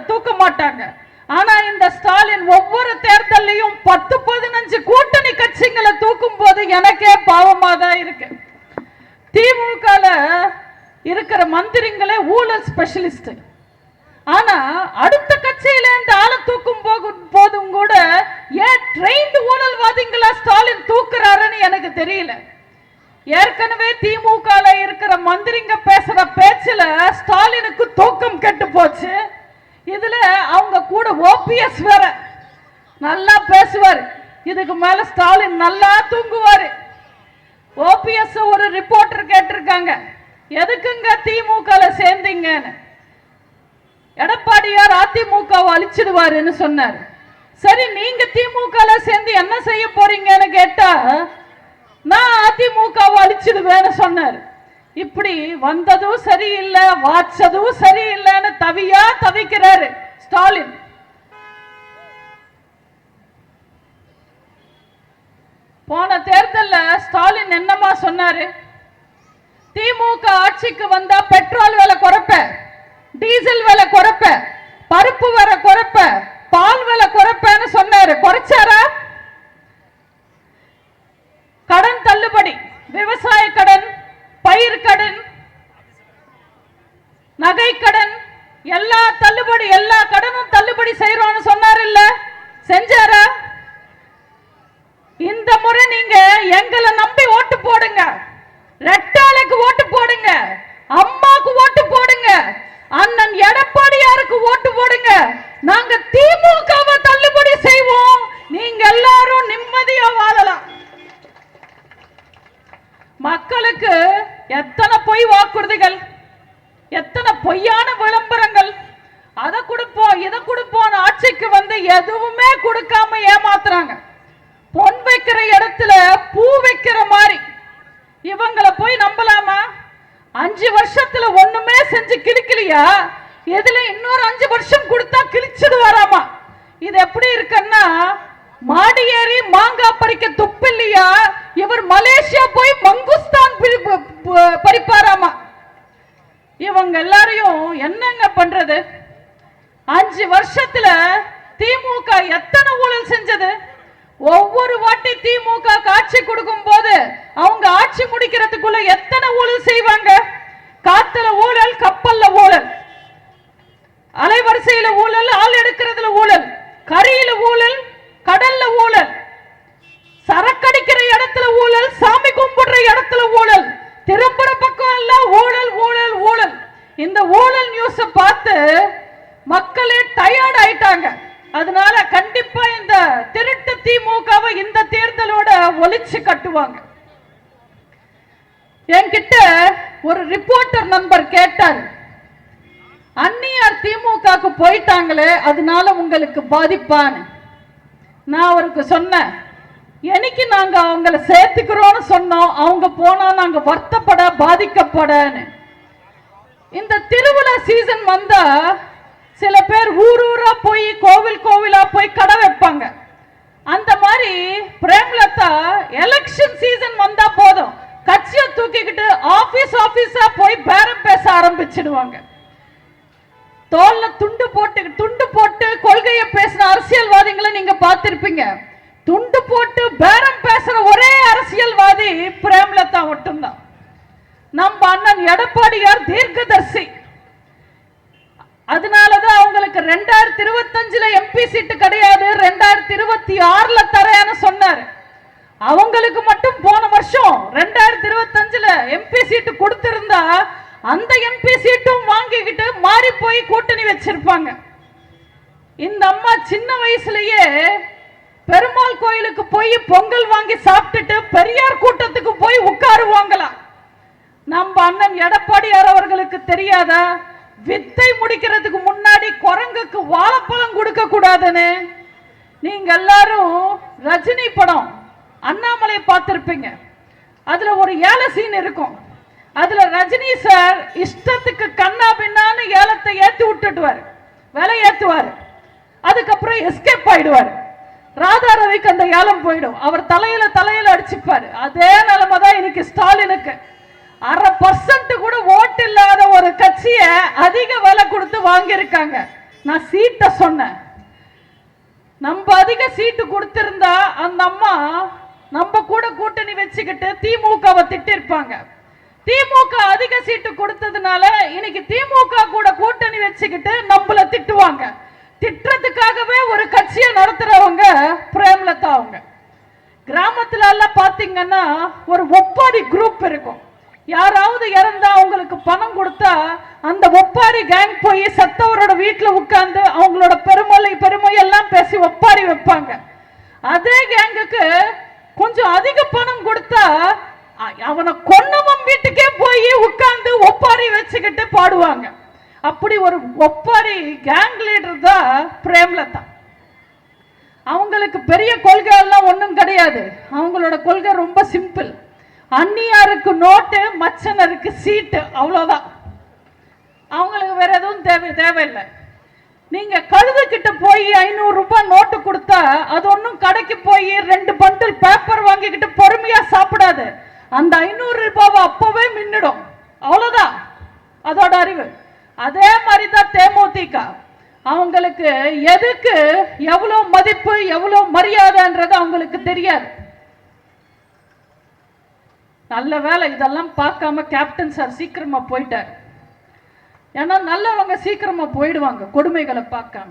தூக்க மாட்டாங்க. ஆனா இந்த ஸ்டாலின் ஒவ்வொரு தேர்தலையும் 10-15 கூட்டணி கட்சிகளை தூக்கும் போது எனக்கே பாவமா தான் இருக்கு. திமுக இருக்கிற மந்திரிங்களே ஊழல் ஸ்பெஷலிஸ்ட். ஆனா அடுத்த கட்சியில இந்த ஆளை தூக்கும் போதும் கூட ஏன் ட்ரெயின்டு ஊழல்வாதிகளா ஸ்டாலின் தூக்குறாருன்னு எனக்கு தெரியல. ஏற்கனவே திமுக இருக்கிற மந்திரிங்க பேசுற பேச்சுல ஸ்டாலினுக்கு தூக்கம் கெட்டு போச்சு. இதுல அவங்க கூட ஓபிஎஸ் வேற நல்லா பேசுவாரு. இதுக்கு மேல ஸ்டாலின் நல்லா தூங்குவாரு. ஓபிஎஸ் ஒரு ரிப்போர்ட்டர் கேட்டிருக்காங்க, எதுக்குங்க திமுக சேர்ந்தீங்கன்னு. எடப்பாடியார் அதிமுக அழிச்சிடுவாருன்னு சொன்னார். சரி, நீங்க திமுக சேர்ந்து என்ன செய்ய போறீங்கன்னு கேட்டா நான் அதிமுக அழிச்சிடுவேன்னு சொன்னார். இப்படி வந்ததும் சரியில்லை, வாச்சதும் சரியில்லைன்னு தவியா தவிக்கிறாரு ஸ்டாலின். போன தேர்தலில் ஸ்டாலின் என்னமா சொன்னாரு? திமுக ஆட்சிக்கு வந்தா பெட்ரோல் விலை குறைப்ப, டீசல் விலை குறைப்ப, பருப்பு விலை குறைப்ப, பால் விலை குறைப்பேன்னு சொன்னாரு. குறைச்சாரா? கடன் தள்ளுபடி, விவசாய கடன், பயிர் கடன், நகை கடன், எல்லா தள்ளுபடி, எல்லா கடனும் தள்ளுபடி செய்யறோம்னு சொன்னார். இல்ல செஞ்சாரா? இந்த முறை நீங்க எங்களை நம்பி ஓட்டு போடுங்க, ரெட்டாளுக்கு ஓட்டு போடுங்க, அம்மாக்கு ஓட்டு போடுங்க, அண்ணன் எடப்பாடியாருக்கு ஓட்டு போடுங்க. நாங்க திமுகவை தள்ளுபடி செய்வோம், நீங்க எல்லாரும் நிம்மதியா வாழலாம். மக்களுக்கு எத்தனை பொய் வாக்குறுதிகள், எத்தனை பொய்யான விளம்பரங்கள், அதை கொடுப்போம் இதை கொடுப்போம் ஆட்சிக்கு வந்து எதுவுமே கொடுக்காம ஏமாத்துறாங்க. பொன் வைக்கிற இடத்துல பூ வைக்கிற மாதிரி இவங்களை போய் நம்பலாமா? 5 வருஷத்துல ஒண்ணுமே செஞ்சு கிழிக்கலையா? எதுல இன்னொரு 5 வருஷம் கொடுத்தா கிழிச்சது வராமா? இது எப்படி இருக்குன்னா, மாடி ஏறி மாங்காய் பறிக்க துப்பு இல்லையா, இவர் மலேசியா போய் மங்குஸ்தான் பறிப்பாராமா. இவங்க எல்லாரையும் என்னங்க பண்றது? 5 வருஷத்துல திமுக எத்தனை ஊழல் செஞ்சது? ஒவ்வொரு வாட்டி திமுக ஆட்சி கொடுக்கும் போது அவங்க ஆட்சி முடிக்கிறதுக்குள்ள எத்தனை ஊழல் செய்வாங்க? காத்துல ஊழல், கப்பல்ல ஊழல், அலைவரிசையில ஊழல், ஆள் எடுக்கிறதுல ஊழல், கரியில ஊழல், கடல்ல ஊழல், சரக்கடிக்கிற இடத்துல ஊழல், சாமி கும்பிடுற இடத்துல ஊழல், திரும்புற பக்கம் எல்லாம் ஊழல் ஊழல் ஊழல். இந்த ஊழல் நியூஸ் பார்த்து மக்களே டயர்ட் ஆயிட்டாங்க. அதனால கண்டிப்பா இந்த திருட்டு திமுகவை இந்த தேர்தலோட ஒழிச்சு கட்டுவாங்க. என்கிட்ட ஒரு ரிப்போர்ட்டர் நண்பர் கேட்டார், அந்நியார் திமுகவுக்கு போயிட்டாங்களே அதனால உங்களுக்கு பாதிப்பான்னு. நான் அவருக்கு சொன்னேன், என்னைக்கு நாங்க அவங்கள சேர்த்துக்கிறோம்னு சொன்னோம், அவங்க போனா நாங்க வருத்தப்பட பாதிக்கப்படன்னு. இந்த திருவிழா சீசன் வந்தா சில பேர் ஊர் ஊரா போய் கோவில் கோவிலா போய் கடை வைப்பாங்க. அந்த மாதிரி பிரேமலதா எலெக்ஷன் சீசன் வந்தா போதும் கட்சியை தூக்கிக்கிட்டு ஆபீஸா போய் பேரம் பேச ஆரம்பிச்சிடுவாங்க. தோல்ல துண்டு போட்டு கொள்கையை பேசின அரசியல்வாதிகளை நீங்க பார்த்திருப்பீங்க. துண்டு போட்டு பேரம் பேசுற ஒரே அரசியல்வாதி பிரேமலதா மட்டும்தான். நம்ம அண்ணன் எடப்பாடியார் தீர்க்கதர்சி. அதனாலதான் அவங்களுக்கு 2025 எம்பி சீட்டு கிடையாது, 2026 தரேன்னு சொன்னாரு. அவங்களுக்கு மட்டும் போன வருஷம் 2025 எம்பி சீட்டு கொடுத்திருந்தா அந்த எம்பி சீட்டும் வாங்கிக்கிட்டு மாறி போய் கூட்டணி வச்சிருப்பாங்க. இந்த அம்மா சின்ன வயசுலயே பெருமாள் கோயிலுக்கு போய் பொங்கல் வாங்கி சாப்பிட்டுட்டு பெரியார் கூட்டத்துக்கு போய் உட்காருவாங்களாம். நம்ம அண்ணன் எடப்பாடியார் அவர்களுக்கு தெரியாதா வித்தை முடிக்கிறதுக்கு முன்னாடி குரங்குக்கு வாழைப்பழம் கொடுக்க கூடாதுன்னு? நீங்க எல்லாரும் ரஜினி படம் அண்ணாமலை பார்த்திருப்பீங்க. அதுல ஒரு ஏல சீன் இருக்கும். அதுல ரஜினி சார் இஷ்டத்துக்கு கண்ணா பின்னான்னு ஏலத்தை ஏத்தி விட்டுடுவார், விலை ஏத்துவார். அதுக்கப்புறம் எஸ்கேப் ஆயிடுவார். ராதா ரவிக்கு அந்த ஏலம் போயிடும், அவர் தலையில அடிச்சுப்பாரு. அதே நிலைமை தான் இன்னைக்கு ஸ்டாலினுக்கு. 1/2% கூட ஓட்டு இல்லாத ஒரு கட்சியை அதிக விலை கொடுத்து வாங்கியிருக்காங்க. நான் சீட்டை சொன்னேன். நம்ம அதிக சீட்டு கொடுத்திருந்தா அந்த அம்மா நம்ம கூட கூட்டணி வச்சுக்கிட்டு திமுகவை திட்டிருப்பாங்க. திமுக அதிக சீட்டு கொடுத்ததுனால இன்னைக்கு திமுக கூட கூட்டணி வச்சுக்கிட்டு நம்மள திட்டுவாங்க. திட்டுறதுக்காகவே ஒரு கட்சியை நடத்துறவங்க பிரேமலதா அவங்க. கிராமத்துல எல்லாம் பாத்தீங்கன்னா ஒரு ஒப்பாரி குரூப் இருக்கும். யாராவது இறந்தா அவங்களுக்கு பணம் கொடுத்தா அந்த ஒப்பாரி கேங் போய் சத்தவரோட வீட்டுல உட்கார்ந்து அவங்களோட பெருமை எல்லாம் பேசி ஒப்பாரி வைப்பாங்க. அதே கேங்குக்கு கொஞ்சம் அதிக பணம் கொடுத்தா அவனை கொன்னவன் வீட்டுக்கே போய் உட்கார்ந்து ஒப்பாரி வச்சுக்கிட்டு பாடுவாங்க. அப்படி ஒரு ஒப்பாரி கேங் லீடர் தான் பிரேமலதா. அவங்களுக்கு பெரிய கொள்கை எல்லாம் ஒன்றும் கிடையாது. அவங்களோட கொள்கை ரொம்ப சிம்பிள். அந்நியாருக்கு நோட்டு, மச்சனருக்கு சீட்டு, அவ்வளோதான். அவங்களுக்கு வேற எதுவும் தேவையில்லை. நீங்க கழுது கிட்ட போய் 500 ரூபாய் நோட்டு கொடுத்தா அது ஒன்றும் கடைக்கு போய் 2 பண்டில் பேப்பர் வாங்கிக்கிட்டு பொறுமையா சாப்பிடாது. அந்த 500 ரூபாவை அப்பவே மின்னிடும், அவ்வளவுதான் அதோட அறிவு. அதே மாதிரிதான் தேமுதிக. அவங்களுக்கு எதுக்கு எவ்வளவு மதிப்பு எவ்வளவு மரியாதைன்றது அவங்களுக்கு தெரியாது. நல்ல வேலை இதெல்லாம் பார்க்காம கேப்டன் சார் சீக்கிரமா போயிட்டார். ஏன்னா நல்லவங்க சீக்கிரமா போயிடுவாங்க கொடுமைகளை பார்க்காம.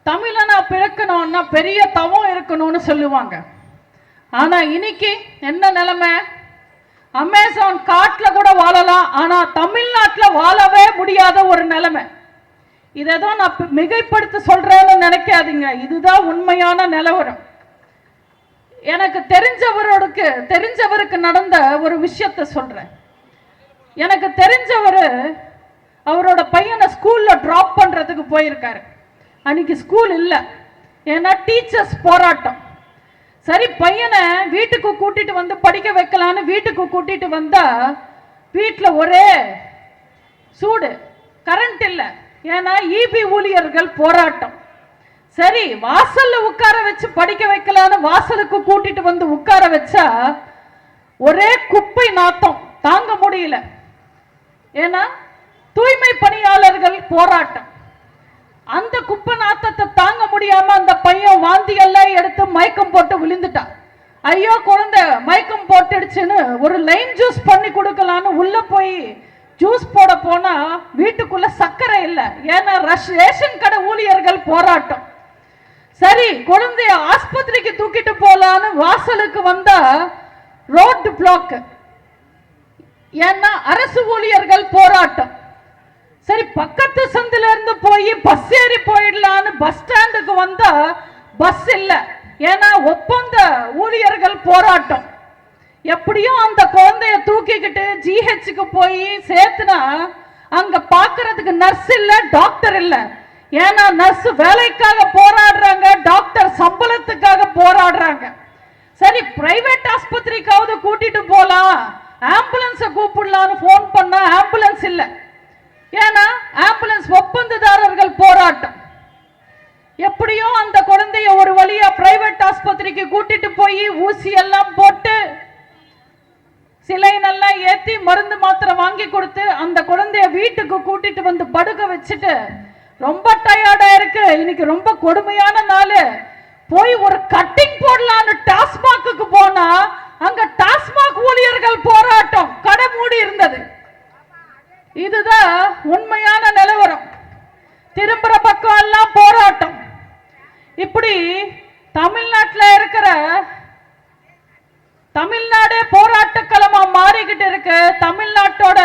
தமிழனா பிறக்கணும்னா பெரிய தவம் இருக்கணும்னு சொல்லுவாங்க. ஆனா இன்னைக்கு என்ன நிலைமை? அமேசான் காட்டுல கூட வாழலாம், ஆனா தமிழ்நாட்டில் வாழவே முடியாத ஒரு நிலைமை. இதை நான் மிகைப்படுத்த சொல்றேன்னு நினைக்காதீங்க, இதுதான் உண்மையான நிலவரம். எனக்கு தெரிஞ்சவருக்கு நடந்த ஒரு விஷயத்தை சொல்றேன். எனக்கு தெரிஞ்சவர் அவரோட பையனை ஸ்கூல்ல டிராப் பண்றதுக்கு போயிருக்காரு. அன்னைக்கு ஸ்கூல் இல்லை, ஏன்னா டீச்சர்ஸ் போராட்டம். சரி, பையனை வீட்டுக்கு கூட்டிட்டு வந்து படிக்க வைக்கலான்னு வீட்டுக்கு கூட்டிட்டு வந்தா வீட்டில் ஒரே சூடு, கரண்ட் இல்லை, ஏன்னா இபி ஊழியர்கள் போராட்டம். சரி, வாசல்ல உட்கார வச்சு படிக்க வைக்கலான்னு வாசலுக்கு கூட்டிட்டு வந்து உட்கார வச்சா ஒரே குப்பை நாத்தம் தாங்க முடியல, ஏன்னா தூய்மை பணியாளர்கள் போராட்டம். அந்த குப்பை நாத்தத்தை தாங்க முடியாம அந்த பையன் வாந்தி எல்லாம் எடுத்து மயக்கம் போட்டு விழுந்துட்டான். ஐயோ குழந்தை மயக்கம் போட்டுடுச்சுன்னு ஒரு லைம் ஜூஸ் பண்ணி கொடுக்கலான்னு உள்ள போய் ஜூஸ் போட போனா வீட்டுக்குள்ள சர்க்கரை இல்லை, ஏன்னா ரேஷன் கடை ஊழியர்கள் போராட்டம். சரி, குழந்தைய ஆஸ்பத்திரிக்கு தூக்கிட்டு போலான்னு வாசலுக்கு வந்தா ரோட் பிளாக், ஏன்னா அரசு ஊழியர்கள் போராட்டம். சரி, பக்கத்து சந்தில இருந்து போய் பஸ் ஏறி போயிடலான்னு பஸ் ஸ்டாண்டுக்கு வந்தா பஸ் இல்ல, ஏன்னா ஒப்பந்த ஊழியர்கள் போராட்டம். எப்படியும் அந்த குழந்தைய தூக்கிக்கிட்டு ஜிஹெச்சுக்கு போய் சேர்த்துனா அங்க பாக்குறதுக்கு நர்ஸ் இல்ல, டாக்டர் இல்ல, ஏன்னா நர்ஸ் வேலைக்காக போராடுறாங்க, டாக்டர் சம்பளத்துக்காக போராடுறாங்க. சரி, பிரைவேட் ஆஸ்பத்திரிக்காவது கூட்டிட்டு போலாம், ஆம்புலன்ஸ கூப்பிடலான்னு போன் பண்ணா ஆம்புலன்ஸ் இல்ல, ஏன்னா ஆம்புலன்ஸ் ஒப்பந்ததாரர்கள் போராட்டம். எப்படியோ அந்த குழந்தைய ஒரு வழியா பிரைவேட் ஆஸ்பத்திரிக்கு கூட்டிட்டு போய் ஊசி எல்லாம் போட்டு சிலை நல்லா ஏத்தி மருந்து மாத்திரை வாங்கி கொடுத்து அந்த குழந்தைய வீட்டுக்கு கூட்டிட்டு வந்து படுக்க வச்சுட்டு ரொம்ப டயர்டா இருக்கு, இன்னைக்கு ரொம்ப கொடுமையான நாள், போய் ஒரு கட்டிங் போடலான்னு டாஸ்மாக்கு போனா அங்க டாஸ்மாக் ஊழியர்கள் போராட்டம், கடை மூடி இருந்தது. இதுதான் உண்மையான நிலவரம். திரும்புற பக்கம் எல்லாம் போராட்டம். இப்படி தமிழ்நாட்டில் இருக்கிற தமிழ்நாடே போராட்டக்களமா மாறிக்கிட்டு இருக்கு. தமிழ்நாட்டோட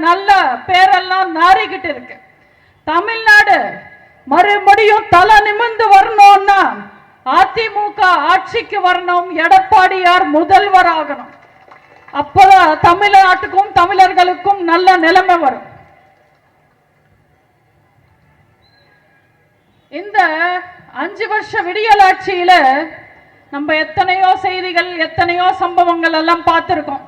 நல்ல பேரெல்லாம் நாறிக்கிட்டு இருக்கு. தமிழ்நாடு மறுபடியும் தலை நிமிர்ந்து வரணும்னா அதிமுக ஆட்சிக்கு வரணும், எடப்பாடியார் முதல்வர் ஆகணும். அப்பதான் தமிழ்நாட்டுக்கும் தமிழர்களுக்கும் நல்ல நிலைமை வரும். இந்த 5 வருஷ விடியல் ஆட்சியில நம்ம எத்தனையோ செய்திகள் எத்தனையோ சம்பவங்கள் எல்லாம் பார்த்திருக்கோம்.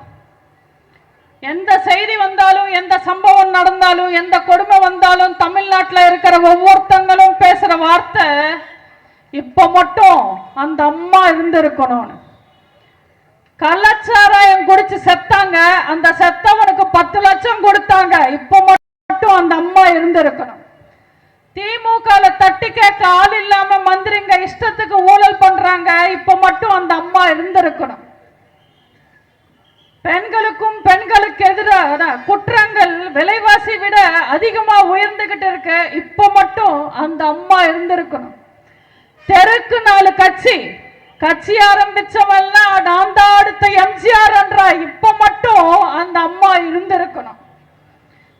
எந்த செய்தி வந்தாலும் எந்த சம்பவம் நடந்தாலும் எந்த கொடுமை வந்தாலும் தமிழ்நாட்டில் இருக்கிற ஒவ்வொருத்தங்களும் பேசுற வார்த்தை இப்ப மட்டும் அந்த அம்மா இருந்திருக்கணும். கள்ளச்சாராயம் குடிச்சு செத்தாங்க, அந்த செத்தவனுக்கு 10 லட்சம் கொடுத்தாங்க, இப்ப மட்டும் அந்த அம்மா இருந்திருக்கணும். திமுக தட்டி கேட்க ஆள் இல்லாம மந்திரிங்க இஷ்டத்துக்கு ஊழல் பண்றாங்க, இப்ப மட்டும் அந்த அம்மா இருந்திருக்கணும். பெண்களுக்கும் பெண்களுக்கு எதிரான குற்றங்கள் விலைவாசி விட அதிகமா உயர்ந்துகிட்டு இருக்கு, இப்ப மட்டும் அந்த அம்மா இருந்திருக்கணும். தெருக்கு 4 கட்சி ஆரம்பிச்சவெல்லாம் நான் தான் அடுத்த எம்ஜிஆர் என்றா, இப்ப மட்டும் அந்த அம்மா இருந்திருக்கணும்.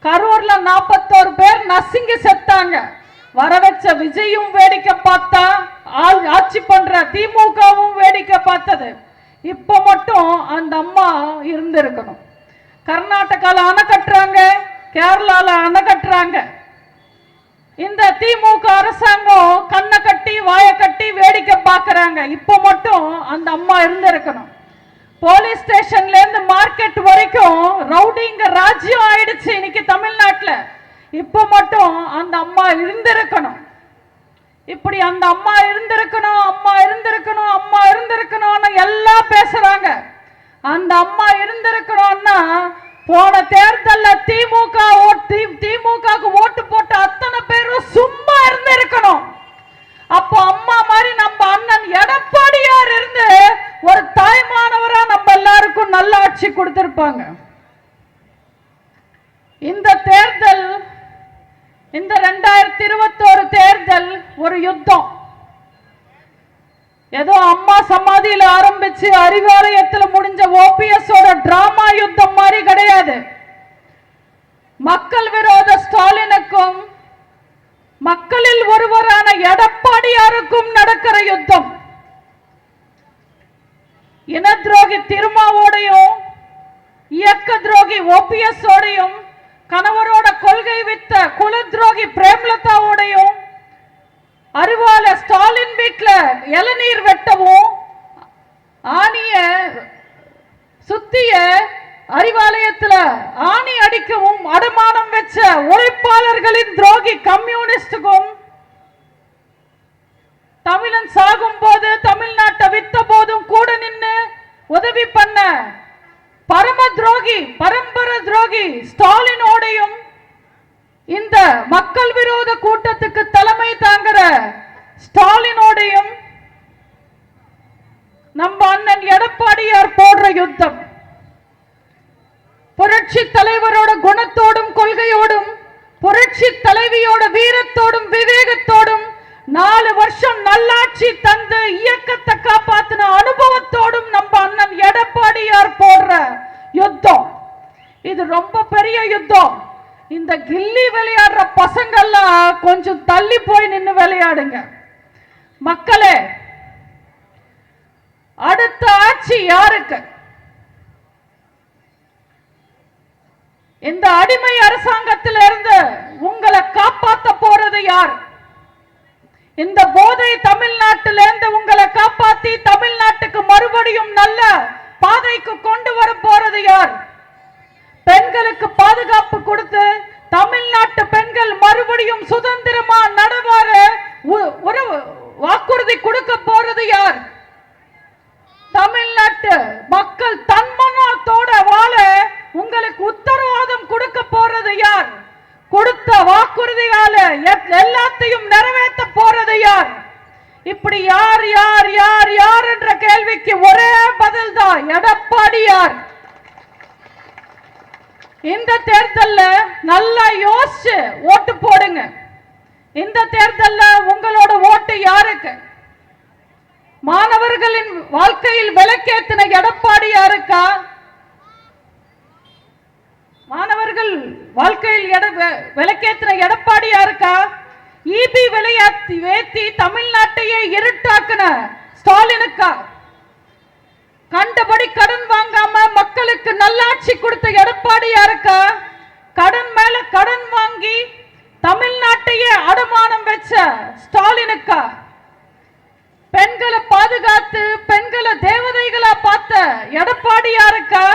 கரூர்ல 41 பேர் நசுங்கி செத்தாங்க, வர வச்ச விஜயும் வேடிக்கை பார்த்தா, ஆட்சி பண்ற திமுகவும் வேடிக்கை பார்த்தது, இப்ப மட்டும் அந்த அம்மா இருந்திருக்கணும். கர்நாடகால அணை கட்டுறாங்க, கேரளால அணை கட்டுறாங்க. இந்த திமுக அரசாங்கம் கண்ணை கட்டி வாயை கட்டி வேடிக்கை பார்க்கறாங்க, இப்ப மட்டும் அந்த அம்மா இருந்திருக்கணும். போலீஸ் ஸ்டேஷன்ல இருந்து மார்க்கெட் வரைக்கும் ரவுடிங்க ராஜ்யம் ஆயிடுச்சு இன்னைக்கு தமிழ்நாட்டுல, இப்ப மட்டும் அந்த அம்மா இருந்திருக்கணும். இப்படி அந்த அம்மா இருந்திருக்கணும், அம்மா இருந்திருக்கணும், அம்மா இருந்திருக்கணும்னு எல்லாம் பேசுறாங்க. அந்த அம்மா இருந்திருக்கணும்னா போன தேர்தலில் திமுகவுக்கு ஓட்டு போட்ட அத்தனை பேரும் சும்மா இருந்திருக்கணும். அப்போ அம்மா மாதிரி நம்ம அண்ணன் எடப்பாடியார் இருந்து ஒரு தாய்மானவரா நம்ம எல்லாருக்கும் நல்ல ஆட்சி கொடுத்திருப்பாங்க. இந்த தேர்தல், இந்த 2021 தேர்தல் ஒரு யுத்தம். ஏதோ அம்மா சமாதியில ஆரம்பிச்சு அறிவாலயத்தில் முடிஞ்ச ஓபிஎஸ் ஓட டிராமா யுத்தம் மாதிரி கிடையாது. மக்கள் விரோத ஸ்டாலினுக்கும் மக்களில் ஒருவரான எடப்பாடியாருக்கும் நடக்கிற யுத்தம். இன துரோகி திருமாவோடையும் இயக்க துரோகி ஓபிஎஸ் ஓடையும் கணவரோட கொள்கை வித்த குல துரோகி பிரேமலதாவோடையும் அறிவால ஸ்டாலின் வீட்டுல இளநீர் வெட்டவும் ஆணிய சுத்திய அறிவாலயத்துல ஆணி அடிக்கவும் அடமானம் வச்ச உழைப்பாளர்களின் துரோகி கம்யூனிஸ்டுக்கும் தமிழன் சாகும் போது தமிழ்நாட்டை வித்த போதும் கூட நின்று உதவி பண்ண பரம்பர துரோகி ஸ்டாலினோடையும் இந்த மக்கள் விரோத கூட்டத்துக்கு தலைமை தாங்குற ஸ்டாலினோடையும் நம்ம அண்ணன் எடப்பாடியார் போடுற யுத்தம். புரட்சி தலைவரோட குணத்தோடும் கொள்கையோடும் புரட்சி தலைவியோட வீரத்தோடும் விவேகத்தோடும் 4 வருஷம் நல்லாட்சி தந்து இயக்கத்தை காப்பாத்தின அனுபவத்தோடும் நம்ம அண்ணன் எடப்பாடியார் போடுற யுத்தம். இது ரொம்ப பெரிய யுத்தம். இந்த கில்லி விளையாடுற பசங்கள்லாம் கொஞ்சம் தள்ளி போய் நின்று விளையாடுங்க. மக்களே, அடுத்த ஆட்சி யாருக்கு? இந்த அடிமை அரசாங்கத்திலிருந்து உங்களை காப்பாத்த போறது யார்? இந்த போதை தமிழ்நாட்டிலிருந்து உங்களை காப்பாத்தி தமிழ்நாட்டுக்கு மறுபடியும் நல்ல பாதைக்கு கொண்டு வர போறது யார்? பெண்களுக்கு பாதுகாப்பு கொடுத்து தமிழ்நாட்டு பெண்கள் மறுபடியும் சுதந்திரமா நடவாறு ஒரு வாக்குறுதி கொடுக்க போறது யார்? தமிழ்நாட்டு மக்கள் தன்மானத்தோட வாழ உங்களுக்கு உத்தரவாதம் கொடுக்க போறது யார்? கொடுத்த வாக்குறுதியால எல்லாத்தையும் நிறைவேற்ற போறது யார்? இப்படி யார் யார் யார் யார் என்ற கேள்விக்கு ஒரே பதில் தான், எடப்பாடியார். இந்த தேர்தல்ல நல்லா யோசிச்சு ஓட்டு போடுங்க. இந்த தேர்தல்ல உங்களோட ஓட்டு யாருக்கு? மாணவர்களின் வாழ்க்கையில் விளக்கேத்தின எடப்பாடியாருக்கா? மாணவர்கள் வாழ்க்கையில் விளக்கேத்தின எடப்பாடியாருக்கா? ஈபி விலையாத்தி வேத்தி தமிழ்நாட்டையே இருட்டாக்குன ஸ்டாலினுக்கா? கண்டபடி கடன் வாங்காம மக்களுக்கு நல்லாட்சி கொடுத்த எடப்பாடியாருக்கா? கடன் மேல கடன் வாங்கி தமிழ்நாட்டையே அடமானம் வச்ச ஸ்டாலினுக்கா? பெண்களை பாதுகாத்து பெண்களை தேவதைகளா பார்த்த எடப்பாடியாருக்கா?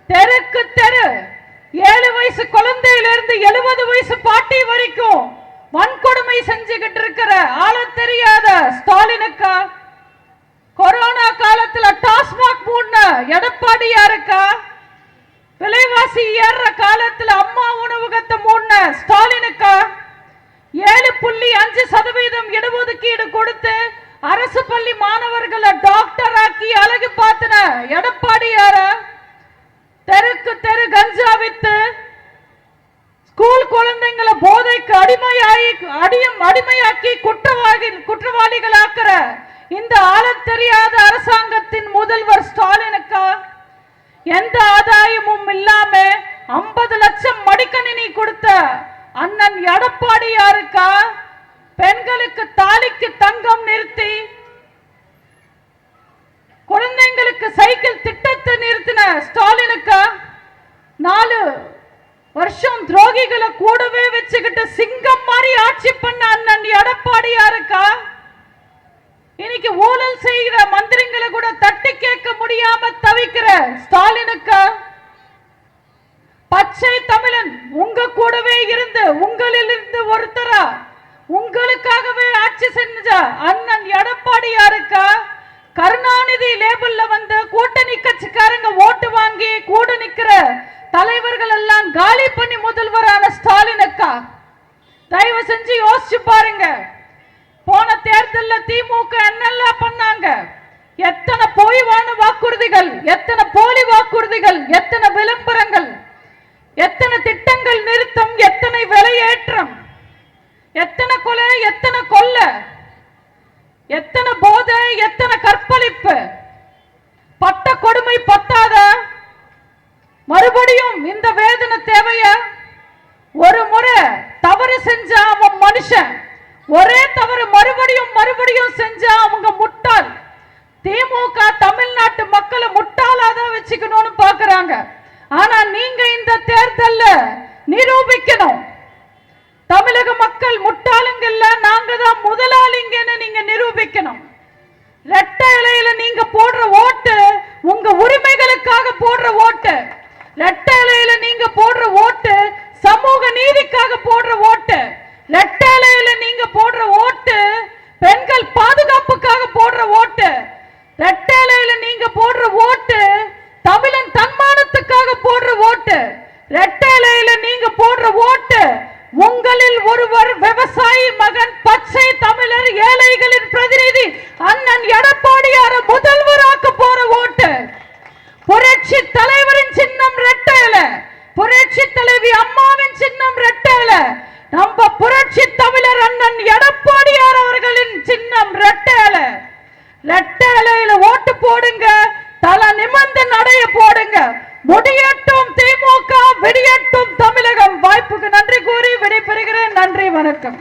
தெருக்கு தெரு 7 வயசு குழந்தையிலிருந்து 70 வயசு பாட்டி வரைக்கும் வன்கொடுமை செஞ்சுக்கிட்டு இருக்கிற ஆள தெரியாத ஸ்டாலினுக்கா? கொரோனா காலத்துல டாஸ்மாக் மூடின எடப்பாடியாருக்கா? விலைவாசி ஏற காலத்துல அம்மா உணவகத்தை மூடின ஸ்டாலினுக்கா? 7.5% இடஒதுக்கீடு கொடுத்து அரசு பள்ளி மாணவர்களை டாக்டர் ஆக்கி அழகு பார்த்தின எடப்பாடியார? தெருக்கு தெரு கஞ்சா வித்து ஸ்கூல் குழந்தைங்களை போதைக்கு அடிமையாக்கி குற்றவாளிகளாக்குற இந்த ஆள தெரியாத அரசாங்கத்தின் முதல்வர் ஸ்டாலினுக்கா? எந்த ஆதாயமும் இல்லாம 50 லட்சம் மடிக்கணினி கொடுத்த அண்ணன் எடப்பாடியாருக்கா? பெண்களுக்கு தாலிக்கு தங்கம் நிறுத்தி குழந்தைங்களுக்கு சைக்கிள் திட்டத்தை நிறுத்தின ஸ்டாலினுக்கா? 4 வருஷம் துரோகிகளை கூடவே வச்சுக்கிட்டு சிங்கம் மாதிரி ஆட்சி பண்ண அண்ணன் எடப்பாடியாருக்கா? இன்னைக்கு ஊழல் செய்கிற மந்திரிகளை கூட தட்டி கேட்க முடியாம தவிக்கிற ஸ்டாலினுக்கா? பச்சை தமிழன் உங்க கூடவே இருந்து உங்களிலிருந்து ஒருத்தரா உங்களுக்காகவே ஆட்சி செஞ்ச அண்ணன் எடப்பாடியாருக்கா? கருணாநிதி லேபிள்ல வந்து கூட்டணி கட்சிக்காரங்க ஓட்டு வாங்கி கூட நிக்கிற தலைவர்கள் எல்லாம் காலி பண்ணி முதல்வரான ஸ்டாலினுக்கா? தயவு செஞ்சு யோசிச்சு பாருங்க. போன தேர்தலில் திமுக என்னெல்லாம் பண்ணாங்க? எத்தனை பொய்வான வாக்குறுதிகள், எத்தனை போலி வாக்குறுதிகள், எத்தனை விளம்பரங்கள், எத்தனை திட்டங்கள் நிறுத்தம், எத்தனை விலையேற்றம், எத்தனை கொலை, எத்தனை கொல்ல, எத்தனை போதை, எத்தனை கற்பழிப்பு, பட்ட கொடுமை பத்தாத மறுபடியும் இந்த வேதனை தேவையா? ஒரு முறை தவறு செஞ்சா அவன் மனுஷன், ஒரே தவறு மறுபடியும் செஞ்சா அவங்க முட்டாள். திமுக தமிழ்நாட்டு மக்களை முட்டாளாதான் வச்சுக்கணும்னு பாக்குறாங்க. ஆனா நீங்க இந்த தேர்தல்ல நிரூபிக்கணும், தமிழக மக்கள் முட்டாளுங்கல்ல, நாங்க தான் முதலாளிங்கன்னு நீங்க நிரூபிக்கணும். ரெட்டை இலையில நீங்க போடுற ஓட்டு உங்க உரிமைகளுக்காக போடுற ஓட்டு. ரெட்டை இலையில நீங்க போடுற ஓட்டு சமூக நீதிக்காக போடுற ஓட்டு. ரெட்டை இலையில நீங்க போடுற ஓட்டு பெண்கள் பாதுகாப்புக்காக போடுற ஓட்டு. ரெட்டை இலையில நீங்க போடுற ஓட்டு தமிழன் தன்மானத்துக்காக போடுற ஓட்டு. ரெட்டை இலையில நீங்க போடுற ஓட்டு உங்களில் ஒருவர் விவசாயி மகன், பச்சை தமிழர், ஏழைகளின் பிரதிநிதி அண்ணன் எடப்பாடியார முதல்வராக்க போற ஓட்டு. புரட்சி தலைவரின் சின்னம் ரெட்டை இலை, புரட்சி தலைவி அம்மாவின் சின்னம் ரெட்டை இலை, நம்ம புரட்சி தமிழர் அண்ணன் எடப்பாடியார் அவர்களின் சின்னம் ரெட்டை இலை. ரெட்டை இலையில ஓட்டு போடுங்க, தலை நிமிர்ந்து நடைய போடுங்க. முடியட்டும் திமுக, விடியட்டும் தமிழகம். வாய்ப்புக்கு நன்றி கூறி விடைபெறுகிறேன். நன்றி, வணக்கம்.